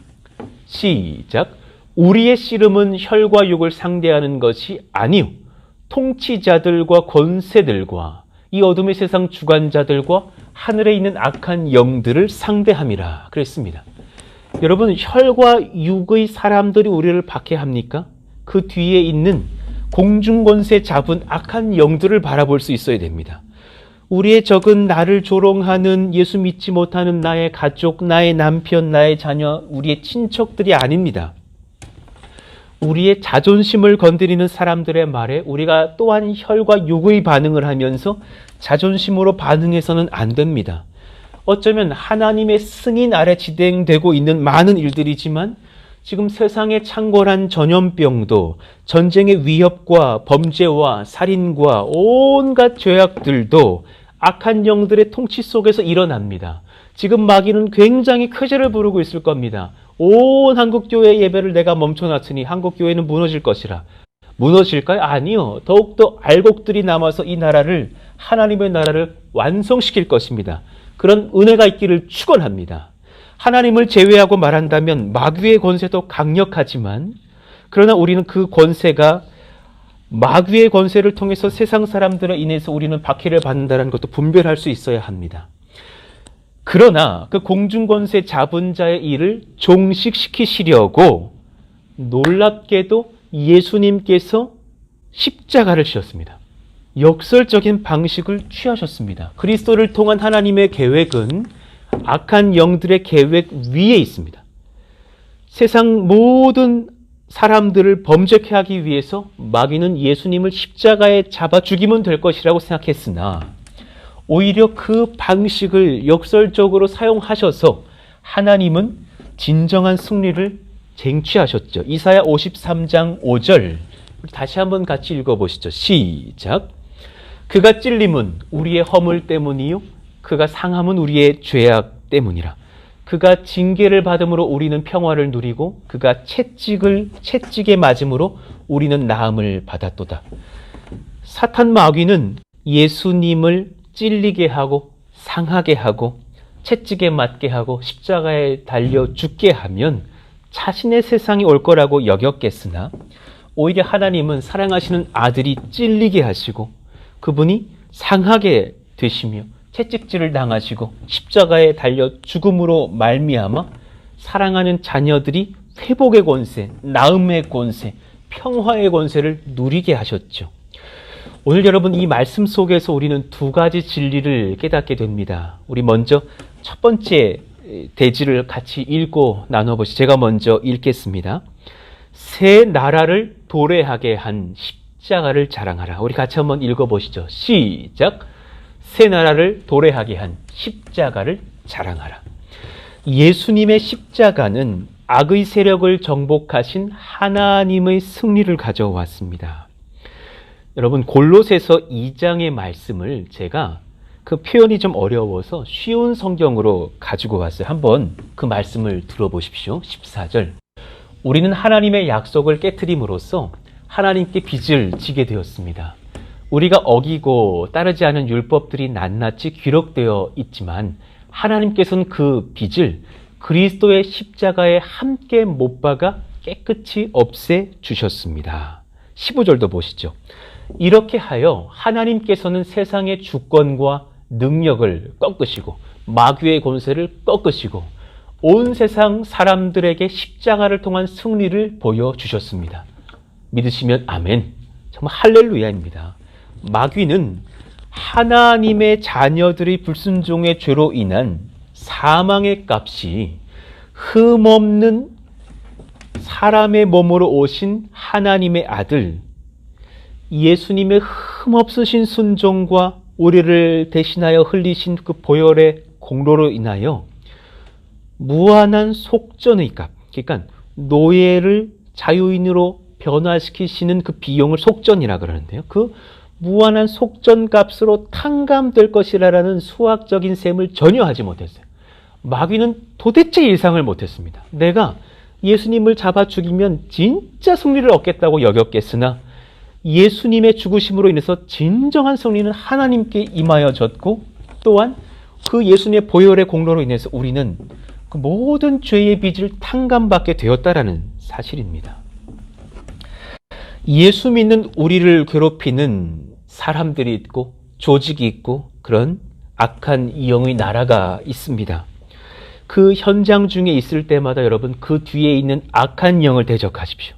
시작. 우리의 씨름은 혈과 육을 상대하는 것이 아니요 통치자들과 권세들과 이 어둠의 세상 주관자들과 하늘에 있는 악한 영들을 상대함이라 그랬습니다. 여러분, 혈과 육의 사람들이 우리를 박해합니까? 그 뒤에 있는 공중권세 잡은 악한 영들을 바라볼 수 있어야 됩니다. 우리의 적은 나를 조롱하는, 예수 믿지 못하는 나의 가족, 나의 남편, 나의 자녀, 우리의 친척들이 아닙니다. 우리의 자존심을 건드리는 사람들의 말에 우리가 또한 혈과 육의 반응을 하면서 자존심으로 반응해서는 안 됩니다. 어쩌면 하나님의 승인 아래 진행되고 있는 많은 일들이지만 지금 세상의 창궐한 전염병도, 전쟁의 위협과 범죄와 살인과 온갖 죄악들도 악한 영들의 통치 속에서 일어납니다. 지금 마귀는 굉장히 쾌재를 부르고 있을 겁니다. 온 한국교회 예배를 내가 멈춰놨으니 한국교회는 무너질 것이라. 무너질까요? 아니요. 더욱더 알곡들이 남아서 이 나라를, 하나님의 나라를 완성시킬 것입니다. 그런 은혜가 있기를 축원합니다. 하나님을 제외하고 말한다면 마귀의 권세도 강력하지만, 그러나 우리는 그 권세가 마귀의 권세를 통해서 세상 사람들에 인해서 우리는 박해를 받는다는 것도 분별할 수 있어야 합니다. 그러나 그 공중권세 잡은 자의 일을 종식시키시려고 놀랍게도 예수님께서 십자가를 지셨습니다. 역설적인 방식을 취하셨습니다. 그리스도를 통한 하나님의 계획은 악한 영들의 계획 위에 있습니다. 세상 모든 사람들을 범죄케 하기 위해서 마귀는 예수님을 십자가에 잡아 죽이면 될 것이라고 생각했으나 오히려 그 방식을 역설적으로 사용하셔서 하나님은 진정한 승리를 쟁취하셨죠. 이사야 53장 5절 다시 한번 같이 읽어보시죠. 시작. 그가 찔림은 우리의 허물 때문이요 그가 상함은 우리의 죄악 때문이라. 그가 징계를 받음으로 우리는 평화를 누리고 그가 채찍에 맞음으로 우리는 나음을 받았도다. 사탄 마귀는 예수님을 찔리게 하고 상하게 하고 채찍에 맞게 하고 십자가에 달려 죽게 하면 자신의 세상이 올 거라고 여겼겠으나 오히려 하나님은 사랑하시는 아들이 찔리게 하시고 그분이 상하게 되시며 채찍질을 당하시고 십자가에 달려 죽음으로 말미암아 사랑하는 자녀들이 회복의 권세, 나음의 권세, 평화의 권세를 누리게 하셨죠. 오늘 여러분 이 말씀 속에서 우리는 두 가지 진리를 깨닫게 됩니다. 우리 먼저 첫 번째 대지를 같이 읽고 나눠보시죠. 제가 먼저 읽겠습니다. 새 나라를 도래하게 한 십자가를 자랑하라. 우리 같이 한번 읽어보시죠. 시작. 새 나라를 도래하게 한 십자가를 자랑하라. 예수님의 십자가는 악의 세력을 정복하신 하나님의 승리를 가져왔습니다. 여러분 골로새서 2장의 말씀을 제가 그 표현이 좀 어려워서 쉬운 성경으로 가지고 왔어요. 한번 그 말씀을 들어보십시오. 14절. 우리는 하나님의 약속을 깨트림으로써 하나님께 빚을 지게 되었습니다. 우리가 어기고 따르지 않은 율법들이 낱낱이 기록되어 있지만 하나님께서는 그 빚을 그리스도의 십자가에 함께 못 박아 깨끗이 없애 주셨습니다. 15절도 보시죠. 이렇게 하여 하나님께서는 세상의 주권과 능력을 꺾으시고 마귀의 권세를 꺾으시고 온 세상 사람들에게 십자가를 통한 승리를 보여주셨습니다. 믿으시면 아멘. 정말 할렐루야입니다. 마귀는 하나님의 자녀들의 불순종의 죄로 인한 사망의 값이 흠없는 사람의 몸으로 오신 하나님의 아들 예수님의 흠없으신 순종과 우리를 대신하여 흘리신 그 보혈의 공로로 인하여 무한한 속전의 값, 그러니까 노예를 자유인으로 변화시키시는 그 비용을 속전이라 그러는데요. 그 무한한 속전 값으로 탕감될 것이라는 수학적인 셈을 전혀 하지 못했어요. 마귀는 도대체 예상을 못했습니다. 내가 예수님을 잡아 죽이면 진짜 승리를 얻겠다고 여겼겠으나 예수님의 죽으심으로 인해서 진정한 승리는 하나님께 임하여졌고 또한 그 예수님의 보혈의 공로로 인해서 우리는 그 모든 죄의 빚을 탕감받게 되었다라는 사실입니다. 예수 믿는 우리를 괴롭히는 사람들이 있고 조직이 있고 그런 악한 영의 나라가 있습니다. 그 현장 중에 있을 때마다 여러분 그 뒤에 있는 악한 영을 대적하십시오.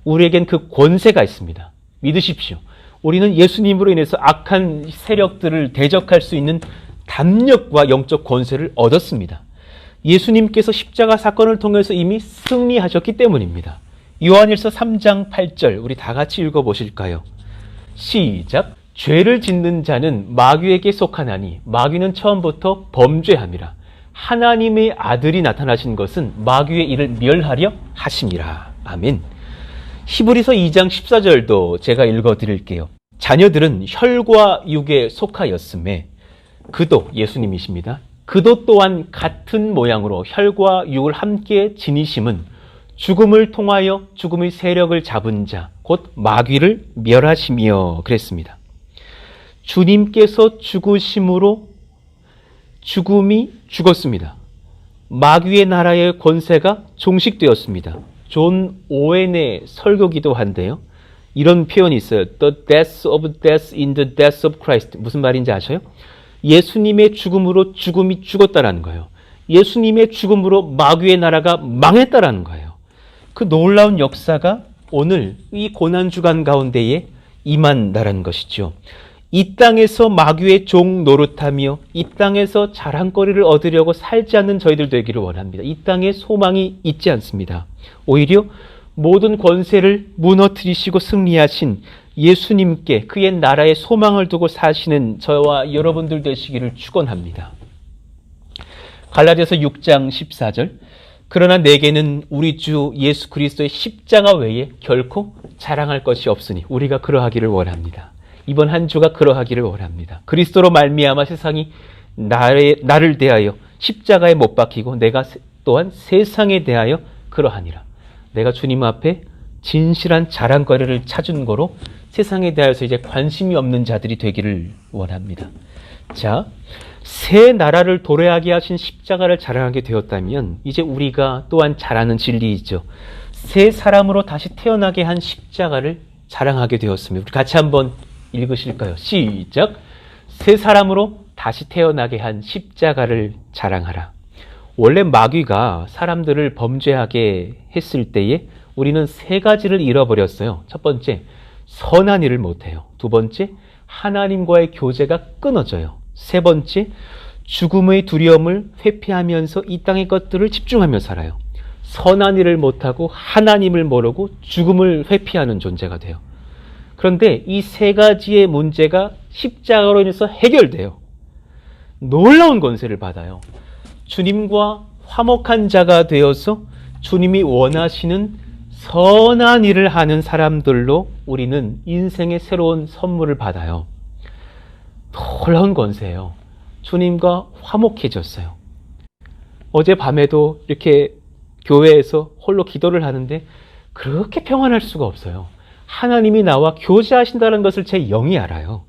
우리에겐 그 권세가 있습니다. 믿으십시오. 우리는 예수님으로 인해서 악한 세력들을 대적할 수 있는 담력과 영적 권세를 얻었습니다. 예수님께서 십자가 사건을 통해서 이미 승리하셨기 때문입니다. 요한일서 3장 8절 우리 다 같이 읽어보실까요? 시작. 죄를 짓는 자는 마귀에게 속하나니 마귀는 처음부터 범죄함이라. 하나님의 아들이 나타나신 것은 마귀의 일을 멸하려 하심이라. 아멘. 히브리서 2장 14절도 제가 읽어드릴게요. 자녀들은 혈과 육에 속하였음에 그도 예수님이십니다. 그도 또한 같은 모양으로 혈과 육을 함께 지니심은 죽음을 통하여 죽음의 세력을 잡은 자, 곧 마귀를 멸하시며 그랬습니다. 주님께서 죽으심으로 죽음이 죽었습니다. 마귀의 나라의 권세가 종식되었습니다. 존 오웬의 설교기도 한데요. 이런 표현이 있어요. The death of death in the death of Christ. 무슨 말인지 아셔요? 예수님의 죽음으로 죽음이 죽었다라는 거예요. 예수님의 죽음으로 마귀의 나라가 망했다라는 거예요. 그 놀라운 역사가 오늘 이 고난주간 가운데에 임한다라는 것이죠. 이 땅에서 마귀의 종 노릇하며 이 땅에서 자랑거리를 얻으려고 살지 않는 저희들 되기를 원합니다. 이 땅에 소망이 있지 않습니다. 오히려 모든 권세를 무너뜨리시고 승리하신 예수님께 그의 나라에 소망을 두고 사시는 저와 여러분들 되시기를 축원합니다. 갈라디아서 6장 14절 그러나 내게는 우리 주 예수 그리스도의 십자가 외에 결코 자랑할 것이 없으니 우리가 그러하기를 원합니다. 이번 한 주가 그러하기를 원합니다. 그리스도로 말미암아 세상이 나를 대하여 십자가에 못 박히고 내가 또한 세상에 대하여 그러하니라. 내가 주님 앞에 진실한 자랑거리를 찾은 거로 세상에 대하여서 이제 관심이 없는 자들이 되기를 원합니다. 자, 새 나라를 도래하게 하신 십자가를 자랑하게 되었다면 이제 우리가 또한 잘 아는 진리이죠. 새 사람으로 다시 태어나게 한 십자가를 자랑하게 되었습니다. 우리 같이 한번 읽으실까요? 시작! 새 사람으로 다시 태어나게 한 십자가를 자랑하라. 원래 마귀가 사람들을 범죄하게 했을 때에 우리는 세 가지를 잃어버렸어요. 첫 번째, 선한 일을 못해요. 두 번째, 하나님과의 교제가 끊어져요. 세 번째, 죽음의 두려움을 회피하면서 이 땅의 것들을 집중하며 살아요. 선한 일을 못하고 하나님을 모르고 죽음을 회피하는 존재가 돼요. 그런데 이 세 가지의 문제가 십자가로 인해서 해결돼요. 놀라운 권세를 받아요. 주님과 화목한 자가 되어서 주님이 원하시는 선한 일을 하는 사람들로 우리는 인생의 새로운 선물을 받아요. 놀라운 권세예요. 주님과 화목해졌어요. 어젯밤에도 이렇게 교회에서 홀로 기도를 하는데 그렇게 평안할 수가 없어요. 하나님이 나와 교제하신다는 것을 제 영이 알아요.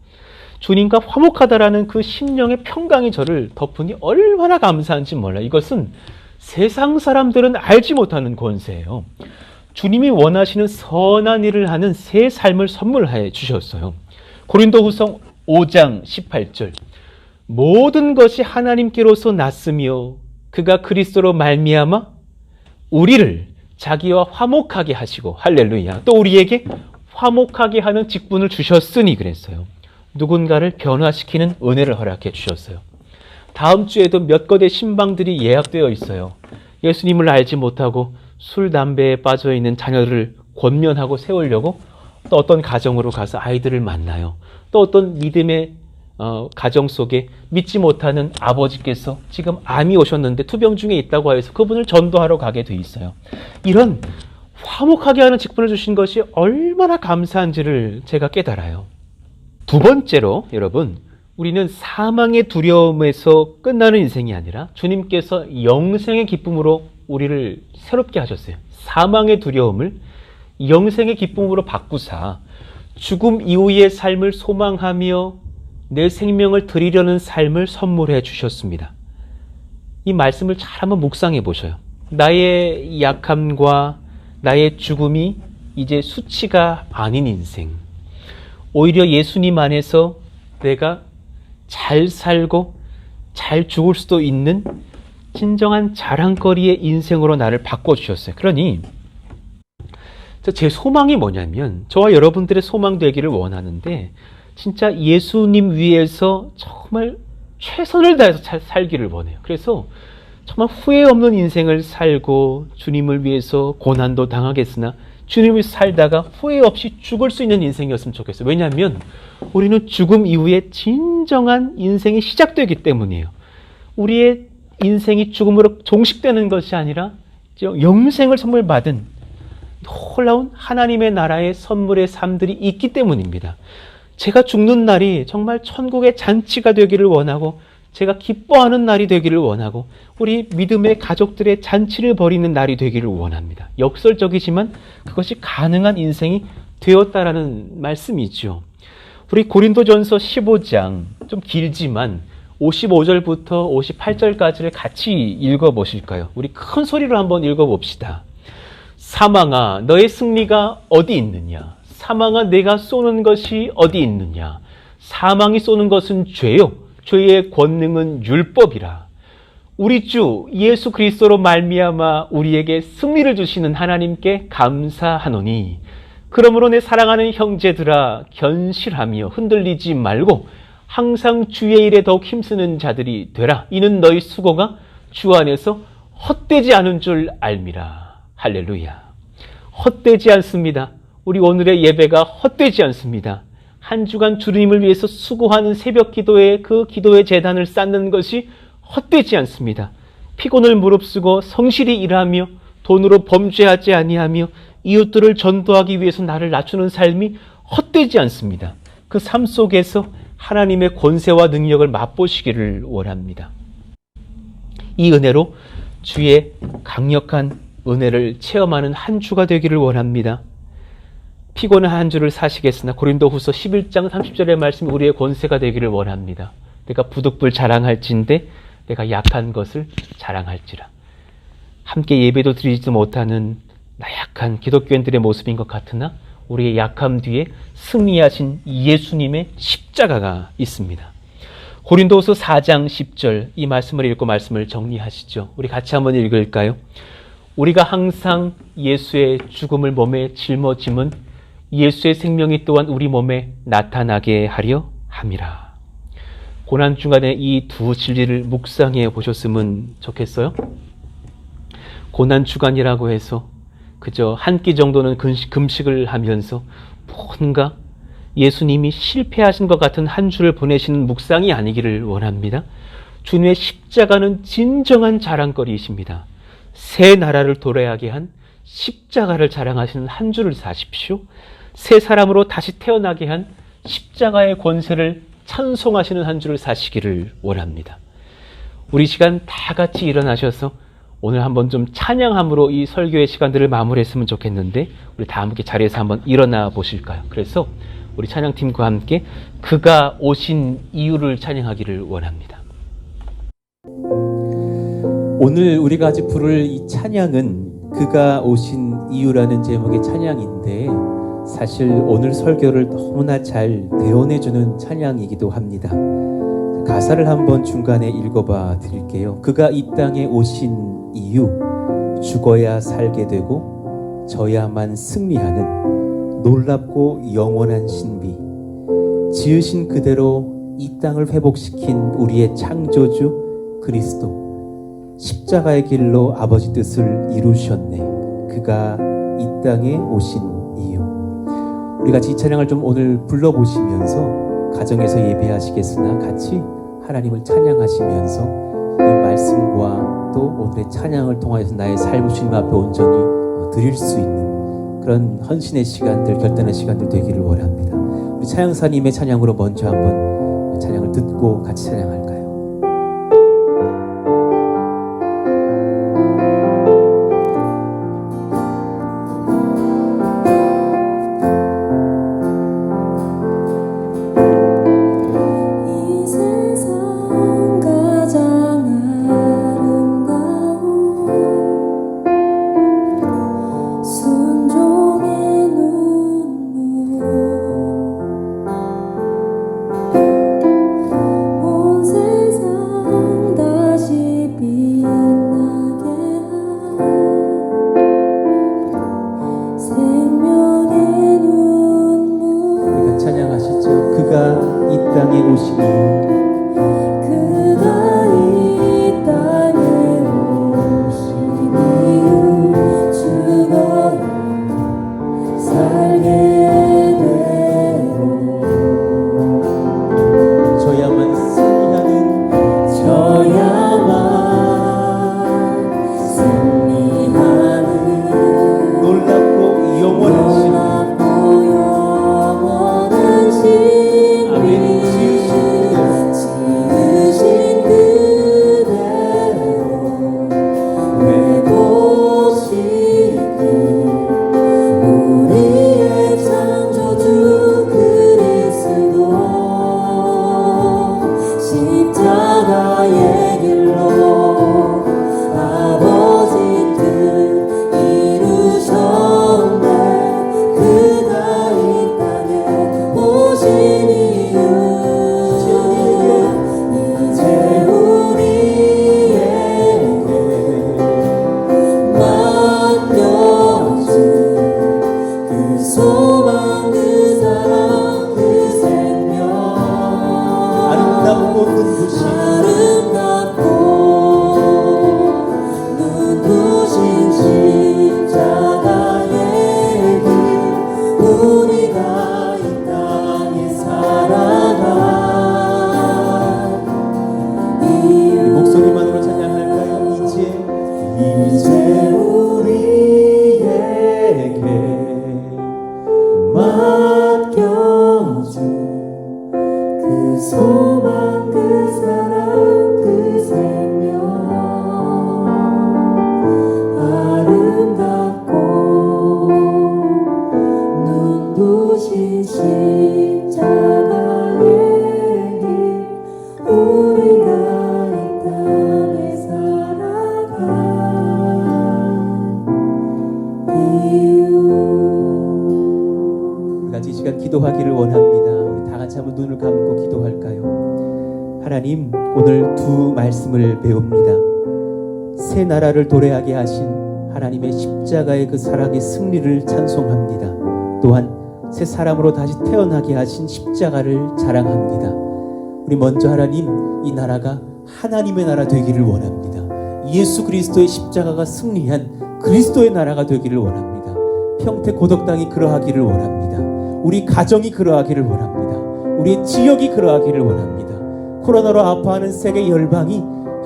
주님과 화목하다라는 그 심령의 평강이 저를 덮으니 얼마나 감사한지 몰라요. 이것은 세상 사람들은 알지 못하는 권세예요. 주님이 원하시는 선한 일을 하는 새 삶을 선물해 주셨어요. 고린도후서 5장 18절 모든 것이 하나님께로서 났으며 그가 그리스도로 말미암아 우리를 자기와 화목하게 하시고 할렐루야 또 우리에게 화목하게 하는 직분을 주셨으니 그랬어요. 누군가를 변화시키는 은혜를 허락해 주셨어요. 다음 주에도 몇 건의 신방들이 예약되어 있어요. 예수님을 알지 못하고 술, 담배에 빠져있는 자녀들을 권면하고 세우려고 또 어떤 가정으로 가서 아이들을 만나요. 또 어떤 믿음의 가정 속에 믿지 못하는 아버지께서 지금 암이 오셨는데 투병 중에 있다고 해서 그분을 전도하러 가게 돼 있어요. 이런 화목하게 하는 직분을 주신 것이 얼마나 감사한지를 제가 깨달아요. 두 번째로 여러분 우리는 사망의 두려움에서 끝나는 인생이 아니라 주님께서 영생의 기쁨으로 우리를 새롭게 하셨어요. 사망의 두려움을 영생의 기쁨으로 바꾸사 죽음 이후의 삶을 소망하며 내 생명을 드리려는 삶을 선물해 주셨습니다. 이 말씀을 잘 한번 묵상해 보셔요. 나의 약함과 나의 죽음이 이제 수치가 아닌 인생. 오히려 예수님 안에서 내가 잘 살고 잘 죽을 수도 있는 진정한 자랑거리의 인생으로 나를 바꿔주셨어요. 그러니 제 소망이 뭐냐면 저와 여러분들의 소망 되기를 원하는데 진짜 예수님 위해서 정말 최선을 다해서 살기를 원해요. 그래서 정말 후회 없는 인생을 살고 주님을 위해서 고난도 당하겠으나 주님을 위해서 살다가 후회 없이 죽을 수 있는 인생이었으면 좋겠어요. 왜냐하면 우리는 죽음 이후에 진정한 인생이 시작되기 때문이에요. 우리의 인생이 죽음으로 종식되는 것이 아니라 영생을 선물 받은 놀라운 하나님의 나라의 선물의 삶들이 있기 때문입니다. 제가 죽는 날이 정말 천국의 잔치가 되기를 원하고 제가 기뻐하는 날이 되기를 원하고 우리 믿음의 가족들의 잔치를 벌이는 날이 되기를 원합니다. 역설적이지만 그것이 가능한 인생이 되었다라는 말씀이죠. 우리 고린도전서 15장 좀 길지만 55절부터 58절까지를 같이 읽어보실까요? 우리 큰 소리로 한번 읽어봅시다. 사망아 너의 승리가 어디 있느냐? 사망아 내가 쏘는 것이 어디 있느냐? 사망이 쏘는 것은 죄요. 죄의 권능은 율법이라. 우리 주 예수 그리스도로 말미암아 우리에게 승리를 주시는 하나님께 감사하노니 그러므로 내 사랑하는 형제들아 견실하며 흔들리지 말고 항상 주의 일에 더욱 힘쓰는 자들이 되라. 이는 너희 수고가 주 안에서 헛되지 않은 줄 알미라. 할렐루야. 헛되지 않습니다. 우리 오늘의 예배가 헛되지 않습니다. 한 주간 주님을 위해서 수고하는 새벽 기도에 그 기도의 재단을 쌓는 것이 헛되지 않습니다. 피곤을 무릅쓰고 성실히 일하며 돈으로 범죄하지 아니하며 이웃들을 전도하기 위해서 나를 낮추는 삶이 헛되지 않습니다. 그 삶 속에서 하나님의 권세와 능력을 맛보시기를 원합니다. 이 은혜로 주의 강력한 은혜를 체험하는 한 주가 되기를 원합니다. 피곤한 한 주를 사시겠으나 고린도후서 11장 30절의 말씀이 우리의 권세가 되기를 원합니다. 내가 부득불 자랑할진대 내가 약한 것을 자랑할지라. 함께 예배도 드리지 못하는 나약한 기독교인들의 모습인 것 같으나 우리의 약함 뒤에 승리하신 예수님의 십자가가 있습니다. 고린도후서 4장 10절 이 말씀을 읽고 말씀을 정리하시죠. 우리 같이 한번 읽을까요? 우리가 항상 예수의 죽음을 몸에 짊어짐은 예수의 생명이 또한 우리 몸에 나타나게 하려 함이라. 고난 중간에 이 두 진리를 묵상해 보셨으면 좋겠어요. 고난 주간이라고 해서 그저 한 끼 정도는 금식을 하면서 뭔가 예수님이 실패하신 것 같은 한 주를 보내시는 묵상이 아니기를 원합니다. 주님의 십자가는 진정한 자랑거리이십니다. 새 나라를 도래하게 한 십자가를 자랑하시는 한 주를 사십시오. 새 사람으로 다시 태어나게 한 십자가의 권세를 찬송하시는 한 주를 사시기를 원합니다. 우리 시간 다 같이 일어나셔서 오늘 한번 좀 찬양함으로 이 설교의 시간들을 마무리했으면 좋겠는데 우리 다 함께 자리에서 한번 일어나 보실까요? 그래서 우리 찬양팀과 함께 그가 오신 이유를 찬양하기를 원합니다. 오늘 우리가 아직 부를 이 찬양은 그가 오신 이유라는 제목의 찬양인데 사실 오늘 설교를 너무나 잘 대언해주는 찬양이기도 합니다. 가사를 한번 중간에 읽어봐 드릴게요. 그가 이 땅에 오신 이유, 죽어야 살게 되고 져야만 승리하는 놀랍고 영원한 신비, 지으신 그대로 이 땅을 회복시킨 우리의 창조주 그리스도, 십자가의 길로 아버지 뜻을 이루셨네. 그가 이 땅에 오신 이유. 우리 같이 이 찬양을 좀 오늘 불러보시면서 가정에서 예배하시겠으나 같이 하나님을 찬양하시면서 이 말씀과 또 오늘의 찬양을 통하여서 나의 삶을 주님 앞에 온전히 드릴 수 있는 그런 헌신의 시간들, 결단의 시간들 되기를 원합니다. 우리 찬양사님의 찬양으로 먼저 한번 찬양을 듣고 같이 찬양할까요? 영원한 신비 시간 기도하기를 원합니다. 우리 다 같이 한번 눈을 감고 기도할까요? 하나님, 오늘 두 말씀을 배웁니다. 새 나라를 도래하게 하신 하나님의 십자가의 그 사랑의 승리를 찬송합니다. 또한 새 사람으로 다시 태어나게 하신 십자가를 자랑합니다. 우리 먼저 하나님, 이 나라가 하나님의 나라 되기를 원합니다. 예수 그리스도의 십자가가 승리한 그리스도의 나라가 되기를 원합니다. 평택 고덕당이 그러하기를 원합니다. 우리 가정이 그러하기를 원합니다. 우리의 지역이 그러하기를 원합니다. 코로나로 아파하는 세계 열방이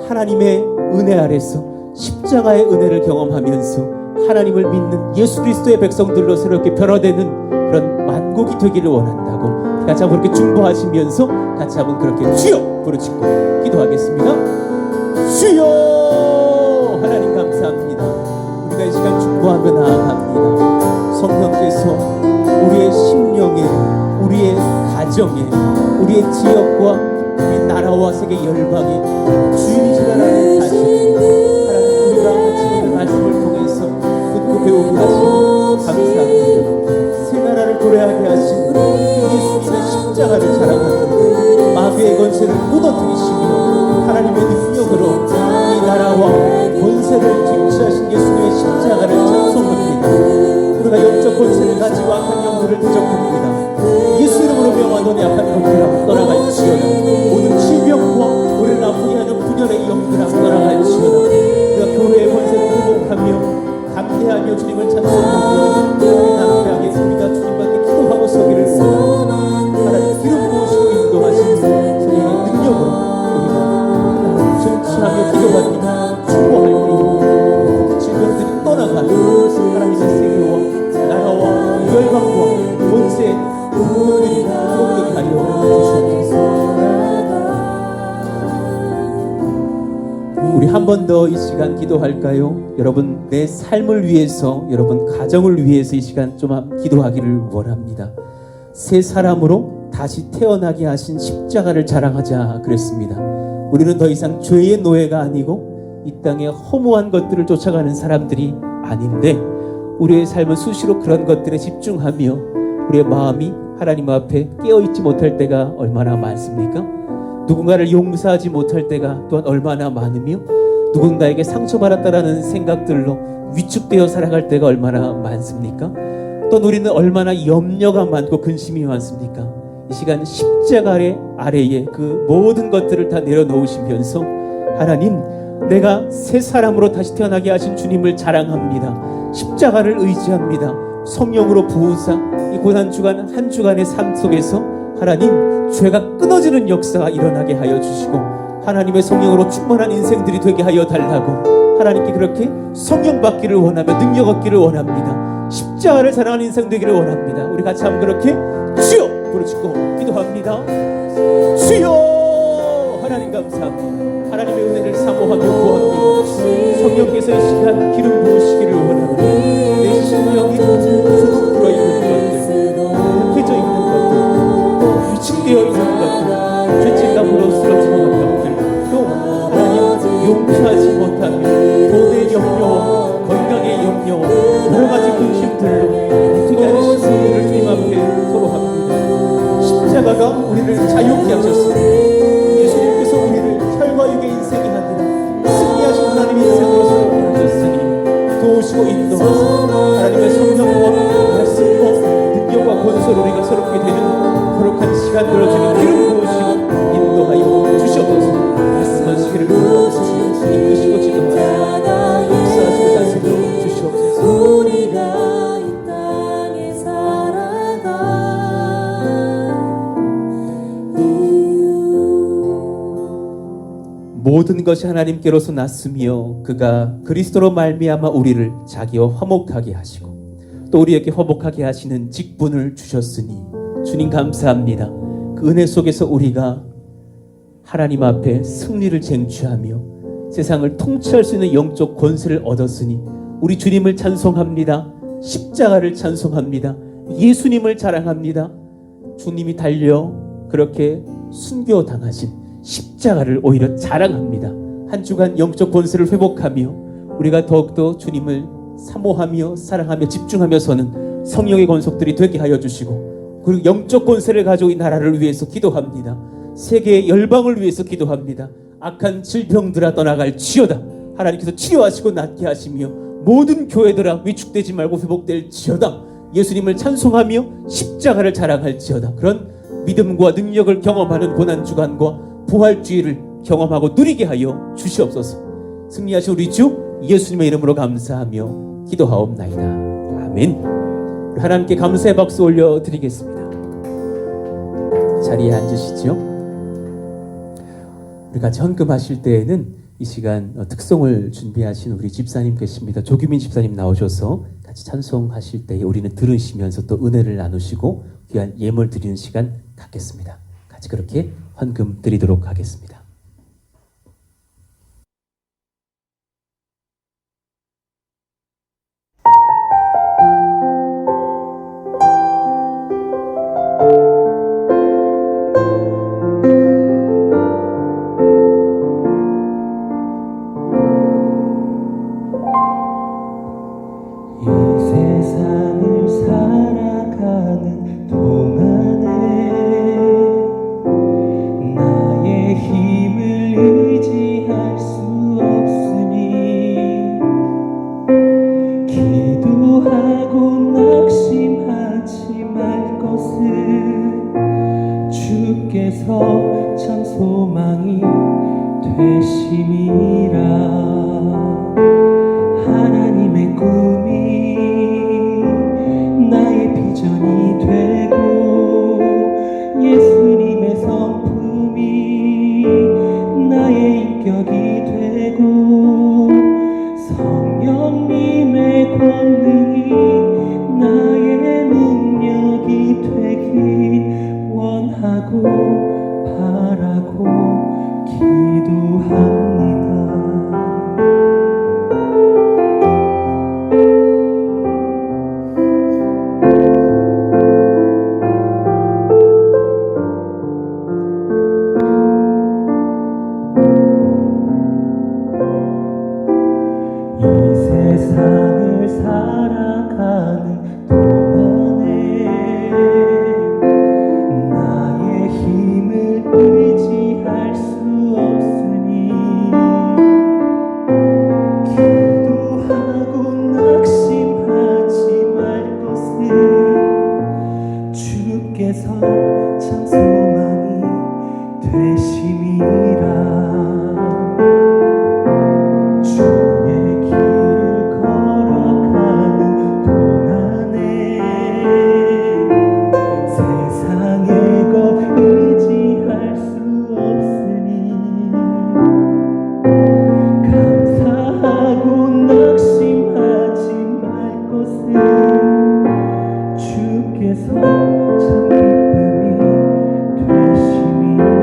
하나님의 은혜 아래서 십자가의 은혜를 경험하면서 하나님을 믿는 예수 그리스도의 백성들로 새롭게 변화되는 그런 만국이 되기를 원한다고 같이 한번 그렇게 중보하시면서 같이 한번 그렇게 주여 부르짖고 기도하겠습니다. 주여! 하나님 감사합니다. 우리가 이 시간 중보하며 나아갑니다. 성령께서 우리의 심령에, 우리의 가정에, 우리의 지역과 우리 나라와 세계 열방에 주님이시라는 사실, 하나님 우리가 지금 말씀을 통해서 듣고 배우게 하시니 감사합니다. 새 나라를 도래하게 하신 예수님의 십자가를 자랑합니다. 마귀의 권세를 무너뜨리시며 하나님의 능력으로 이 나라와 권세를 쟁취하신 예수님의 십자가를 찬송합니다. 우리가 영적 권세를 가지고 악한 영들을 대적합니다. 예수 이름으로 명하노니 악한 영들아 떠나갈지어다. 모든 질병과 우리를 아프게 하는 분열의 영들아 떠나갈지어다. 우리가 교회의 권세를 회복하며 감대하며 주님을 찬송하며 남대하게 우리가 주님께 기도하고 서기를 원합니다. 하나님 기름 부으시고 인도하시는 성령의 능력으로 우리가 정치하며 기도하며 충고할 때 질병들이 떠나가고 하나님의 세계와 나라와 열방과 권세 그들이 회복되게 하여 주시옵소서. 우리 한 번 더 이 시간 기도할까요? 여러분, 내 삶을 위해서, 여러분 가정을 위해서 이 시간 좀 기도하기를 원합니다. 새 사람으로 다시 태어나게 하신 십자가를 자랑하자 그랬습니다. 우리는 더 이상 죄의 노예가 아니고 이 땅에 허무한 것들을 쫓아가는 사람들이 아닌데, 우리의 삶은 수시로 그런 것들에 집중하며 우리의 마음이 하나님 앞에 깨어있지 못할 때가 얼마나 많습니까? 누군가를 용서하지 못할 때가 또한 얼마나 많으며 누군가에게 상처받았다라는 생각들로 위축되어 살아갈 때가 얼마나 많습니까? 또 우리는 얼마나 염려가 많고 근심이 많습니까? 이 시간 십자가 아래에 그 모든 것들을 다 내려놓으시면서 하나님, 내가 새 사람으로 다시 태어나게 하신 주님을 자랑합니다. 십자가를 의지합니다. 성령으로 부으사 이 고난주간 한 주간의 삶 속에서 하나님, 죄가 끊어지는 역사가 일어나게 하여 주시고 하나님의 성령으로 충만한 인생들이 되게 하여 달라고 하나님께 그렇게 성령 받기를 원하며 능력 얻기를 원합니다. 십자가를 사랑하는 인생 되기를 원합니다. 우리 같이 한번 그렇게 주여 부르짖고 기도합니다. 주여! 하나님 감사합니다. 하나님의 은혜를 사모하며 구합니다. 성령께서 이 시간 기름 부으시기를 원합니다. 내 심령이 주눅 들어있는 것들, 흑해져 있는 것들, 위축되어 있는 것들, 죄책감으로 쓰러지는 것들, 또 하나님 용서하지 못하며 돈의 염려와 건강의 염려와 여러 가지 근심들로 어떻게 하는 신부들을 주님 앞에 토로합니다. 십자가가 우리를 자유케 하셨습니다. 예수님께서 우리를 혈과 육의 인생이 아니라 승리하신 하나님의 인생으로 새롭게 하셨으니 도우시고 인도하사 하나님의 성령과 말씀과 능력과 권세로 우리가 새롭게 되는 거룩한 시간들을 주님 기름 부으시고 인도하여 주시옵소서. 말씀하시기를 원하시고 이끄시고 지도하시고 역사하시고 다스려 주시옵소서. 우리가 이 땅에 살아가 모든 것이 하나님께로서 났으며 그가 그리스도로 말미암아 우리를 자기와 화목하게 하시고 또 우리에게 화목하게 하시는 직분을 주셨으니 주님 감사합니다. 그 은혜 속에서 우리가 하나님 앞에 승리를 쟁취하며 세상을 통치할 수 있는 영적 권세를 얻었으니 우리 주님을 찬송합니다. 십자가를 찬송합니다. 예수님을 자랑합니다. 주님이 달려 그렇게 순교당하신 십자가를 오히려 자랑합니다. 한 주간 영적 권세를 회복하며 우리가 더욱더 주님을 사모하며 사랑하며 집중하며서는 성령의 권속들이 되게 하여 주시고 그리고 영적 권세를 가지고 이 나라를 위해서 기도합니다. 세계의 열방을 위해서 기도합니다. 악한 질병들아 떠나갈 지어다. 하나님께서 치료하시고 낫게 하시며 모든 교회들아 위축되지 말고 회복될 지어다. 예수님을 찬송하며 십자가를 자랑할 지어다. 그런 믿음과 능력을 경험하는 고난주간과 부활주의를 경험하고 누리게 하여 주시옵소서. 승리하신 우리 주 예수님의 이름으로 감사하며 기도하옵나이다. 아멘. 하나님께 감사의 박수 올려드리겠습니다. 자리에 앉으시죠. 우리 같이 헌금하실 때에는 이 시간 특송을 준비하신 우리 집사님 계십니다. 조규민 집사님 나오셔서 같이 찬송하실 때에 우리는 들으시면서 또 은혜를 나누시고 귀한 예물 드리는 시간 갖겠습니다. 같이 그렇게 헌금 드리도록 하겠습니다. 이 세상을 살아가는 동안에 나의 힘을 의지할 수 없으니 기도하고 낙심하지 말 것을 주께서 참 소망이 되심이라. 하나님의 꿈이 나의 비전이 되고 예수님의 성품이 나의 인격이 되고 성령님의 권능이 나의 능력이 되길 원하고 바라고 기도합니다. 이 세상을 살아가는 동안에 나의 힘을 의지할 수 없으니 기도하고 낙심하지 말 것을 주께서 참 소망이 되심이라. 주의 길을 걸어가는 동안에 세상의 것 의지할 수 없으니 감사하고 낙심하지 말 것을 주께서 참 기쁨이 되심이라.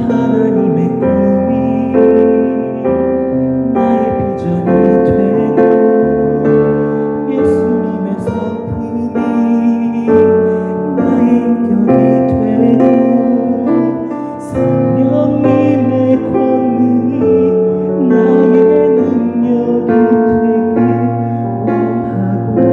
하나님의 꿈이 나의 비전이 되고 예수님의 성품이 나의 인격이 되고 성령님의 권능이 나의 능력이 되길 원하고 바라고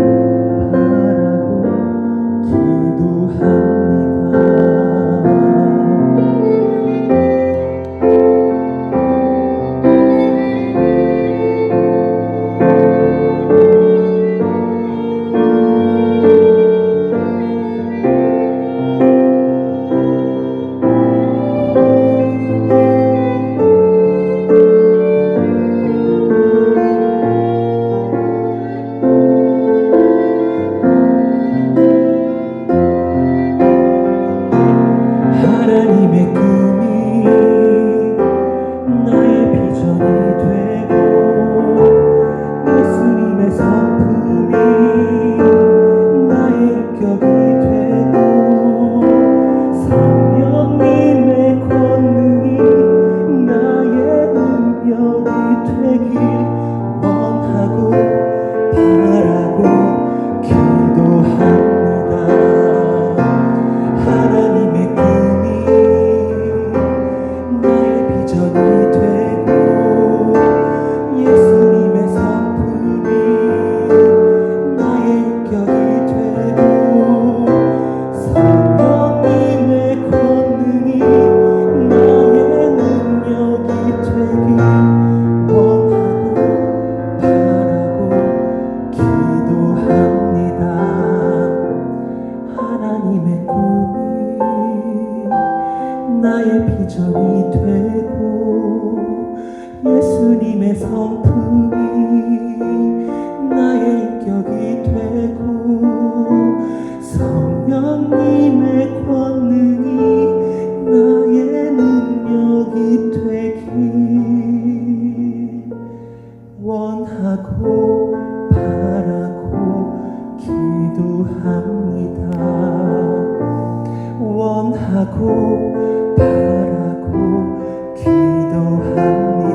원하고 바라고 기도합니다.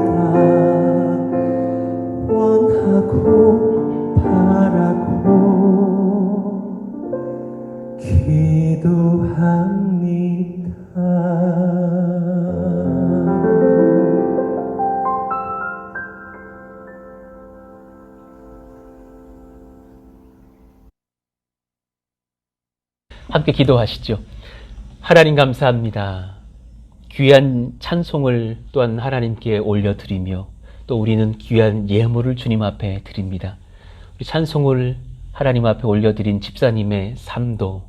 원하고 바라고 기도합니다. 함께 기도하시죠. 하나님 감사합니다. 귀한 찬송을 또한 하나님께 올려드리며 또 우리는 귀한 예물을 주님 앞에 드립니다. 우리 찬송을 하나님 앞에 올려드린 집사님의 삶도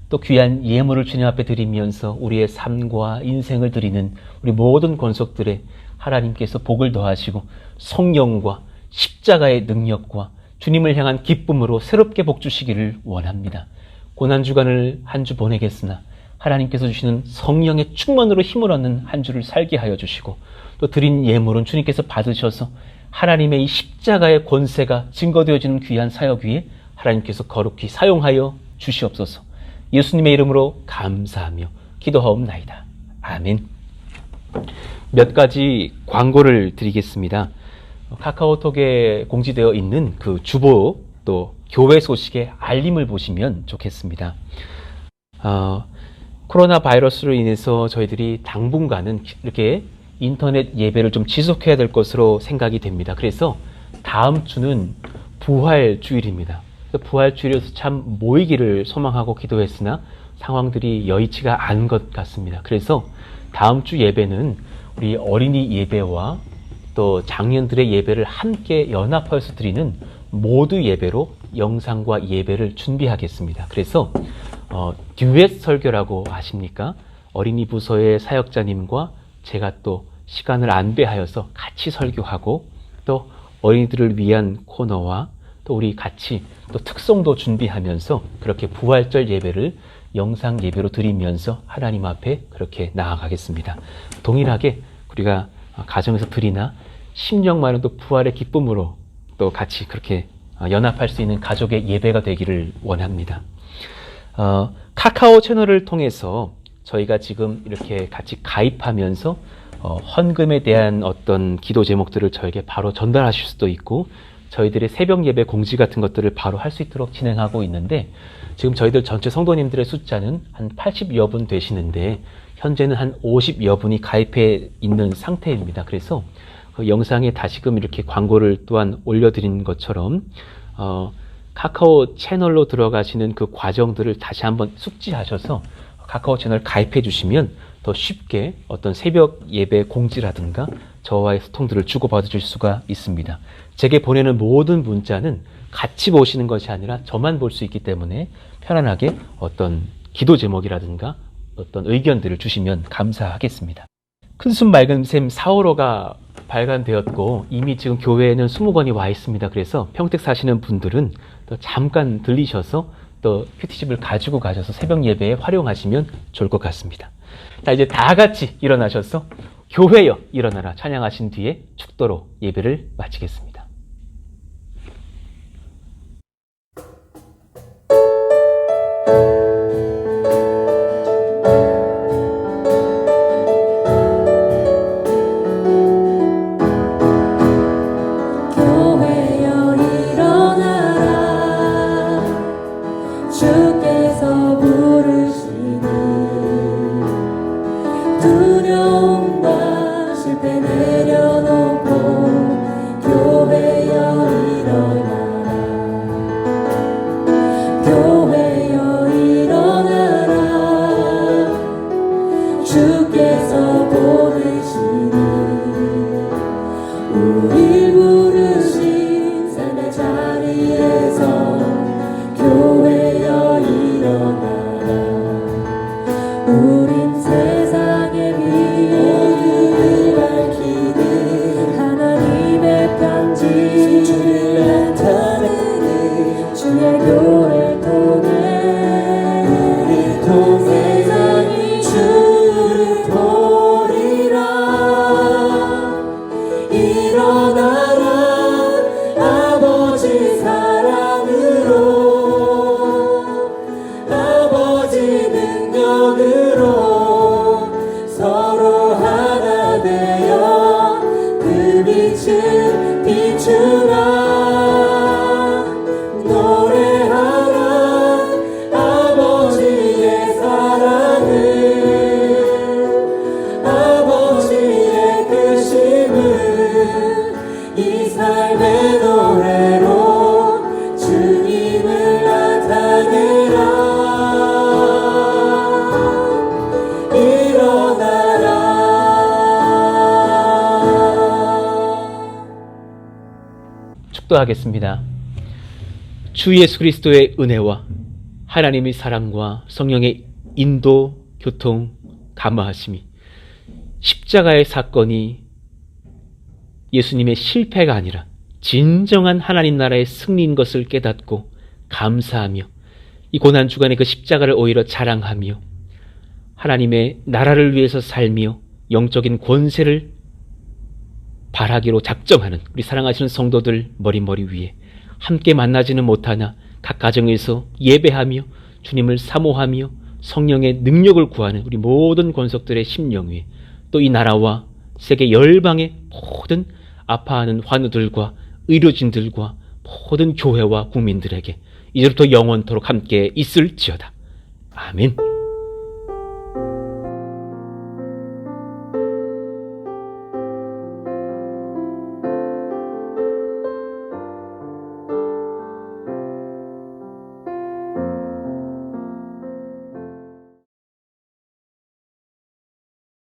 또 귀한 예물을 주님 앞에 드리면서 우리의 삶과 인생을 드리는 우리 모든 권속들에 하나님께서 복을 더하시고 성령과 십자가의 능력과 주님을 향한 기쁨으로 새롭게 복 주시기를 원합니다. 고난주간을 한 주 보내겠으나 하나님께서 주시는 성령의 충만으로 힘을 얻는 한 주를 살게 하여 주시고 또 드린 예물은 주님께서 받으셔서 하나님의 이 십자가의 권세가 증거되어지는 귀한 사역 위에 하나님께서 거룩히 사용하여 주시옵소서. 예수님의 이름으로 감사하며 기도하옵나이다. 아멘. 몇 가지 광고를 드리겠습니다. 카카오톡에 공지되어 있는 그 주보 또 교회 소식의 알림을 보시면 좋겠습니다. 코로나 바이러스로 인해서 저희들이 당분간은 이렇게 인터넷 예배를 좀 지속해야 될 것으로 생각이 됩니다. 그래서 다음 주는 부활주일입니다. 부활주일에서 참 모이기를 소망하고 기도했으나 상황들이 여의치가 않은 것 같습니다. 그래서 다음 주 예배는 우리 어린이 예배와 또 장년들의 예배를 함께 연합하여서 드리는 모두 예배로 영상과 예배를 준비하겠습니다. 그래서 듀엣 설교라고 아십니까? 어린이 부서의 사역자님과 제가 또 시간을 안배하여서 같이 설교하고 또 어린이들을 위한 코너와 또 우리 같이 또 특송도 준비하면서 그렇게 부활절 예배를 영상 예배로 드리면서 하나님 앞에 그렇게 나아가겠습니다. 동일하게 우리가 가정에서 드리나 심령만은 또 부활의 기쁨으로 또 같이 그렇게 연합할 수 있는 가족의 예배가 되기를 원합니다. 카카오 채널을 통해서 저희가 지금 이렇게 같이 가입하면서 헌금에 대한 어떤 기도 제목들을 저에게 바로 전달하실 수도 있고 저희들의 새벽 예배 공지 같은 것들을 바로 할 수 있도록 진행하고 있는데 지금 저희들 전체 성도님들의 숫자는 한 80여 분 되시는데 현재는 한 50여 분이 가입해 있는 상태입니다. 그래서 그 영상에 다시금 이렇게 광고를 또한 올려드린 것처럼 카카오 채널로 들어가시는 그 과정들을 다시 한번 숙지하셔서 카카오 채널 가입해 주시면 더 쉽게 어떤 새벽 예배 공지라든가 저와의 소통들을 주고받으실 수가 있습니다. 제게 보내는 모든 문자는 같이 보시는 것이 아니라 저만 볼 수 있기 때문에 편안하게 어떤 기도 제목이라든가 어떤 의견들을 주시면 감사하겠습니다. 큰숨 맑은 샘 4호로가 발간되었고 이미 지금 교회에는 20권이 와 있습니다. 그래서 평택 사시는 분들은 또 잠깐 들리셔서 또 큐티집을 가지고 가셔서 새벽 예배에 활용하시면 좋을 것 같습니다. 자, 이제 다 같이 일어나셔서 교회여 일어나라 찬양하신 뒤에 축도로 예배를 마치겠습니다. 교회여 일어나라 주께서 부르시니 두려움과 실패 내려놓고 교회여 일어나라 교회여 일어나라 축도하겠습니다. 주 예수 그리스도의 은혜와 하나님의 사랑과 성령의 인도, 교통, 감화하심이 십자가의 사건이 예수님의 실패가 아니라 진정한 하나님 나라의 승리인 것을 깨닫고 감사하며 이 고난주간에 그 십자가를 오히려 자랑하며 하나님의 나라를 위해서 살며 영적인 권세를 바라기로 작정하는 우리 사랑하시는 성도들 머리 위에 함께 만나지는 못하나 각 가정에서 예배하며 주님을 사모하며 성령의 능력을 구하는 우리 모든 권속들의 심령 위에 또 이 나라와 세계 열방의 모든 아파하는 환우들과 의료진들과 모든 교회와 국민들에게 이제부터 영원토록 함께 있을지어다. 아멘.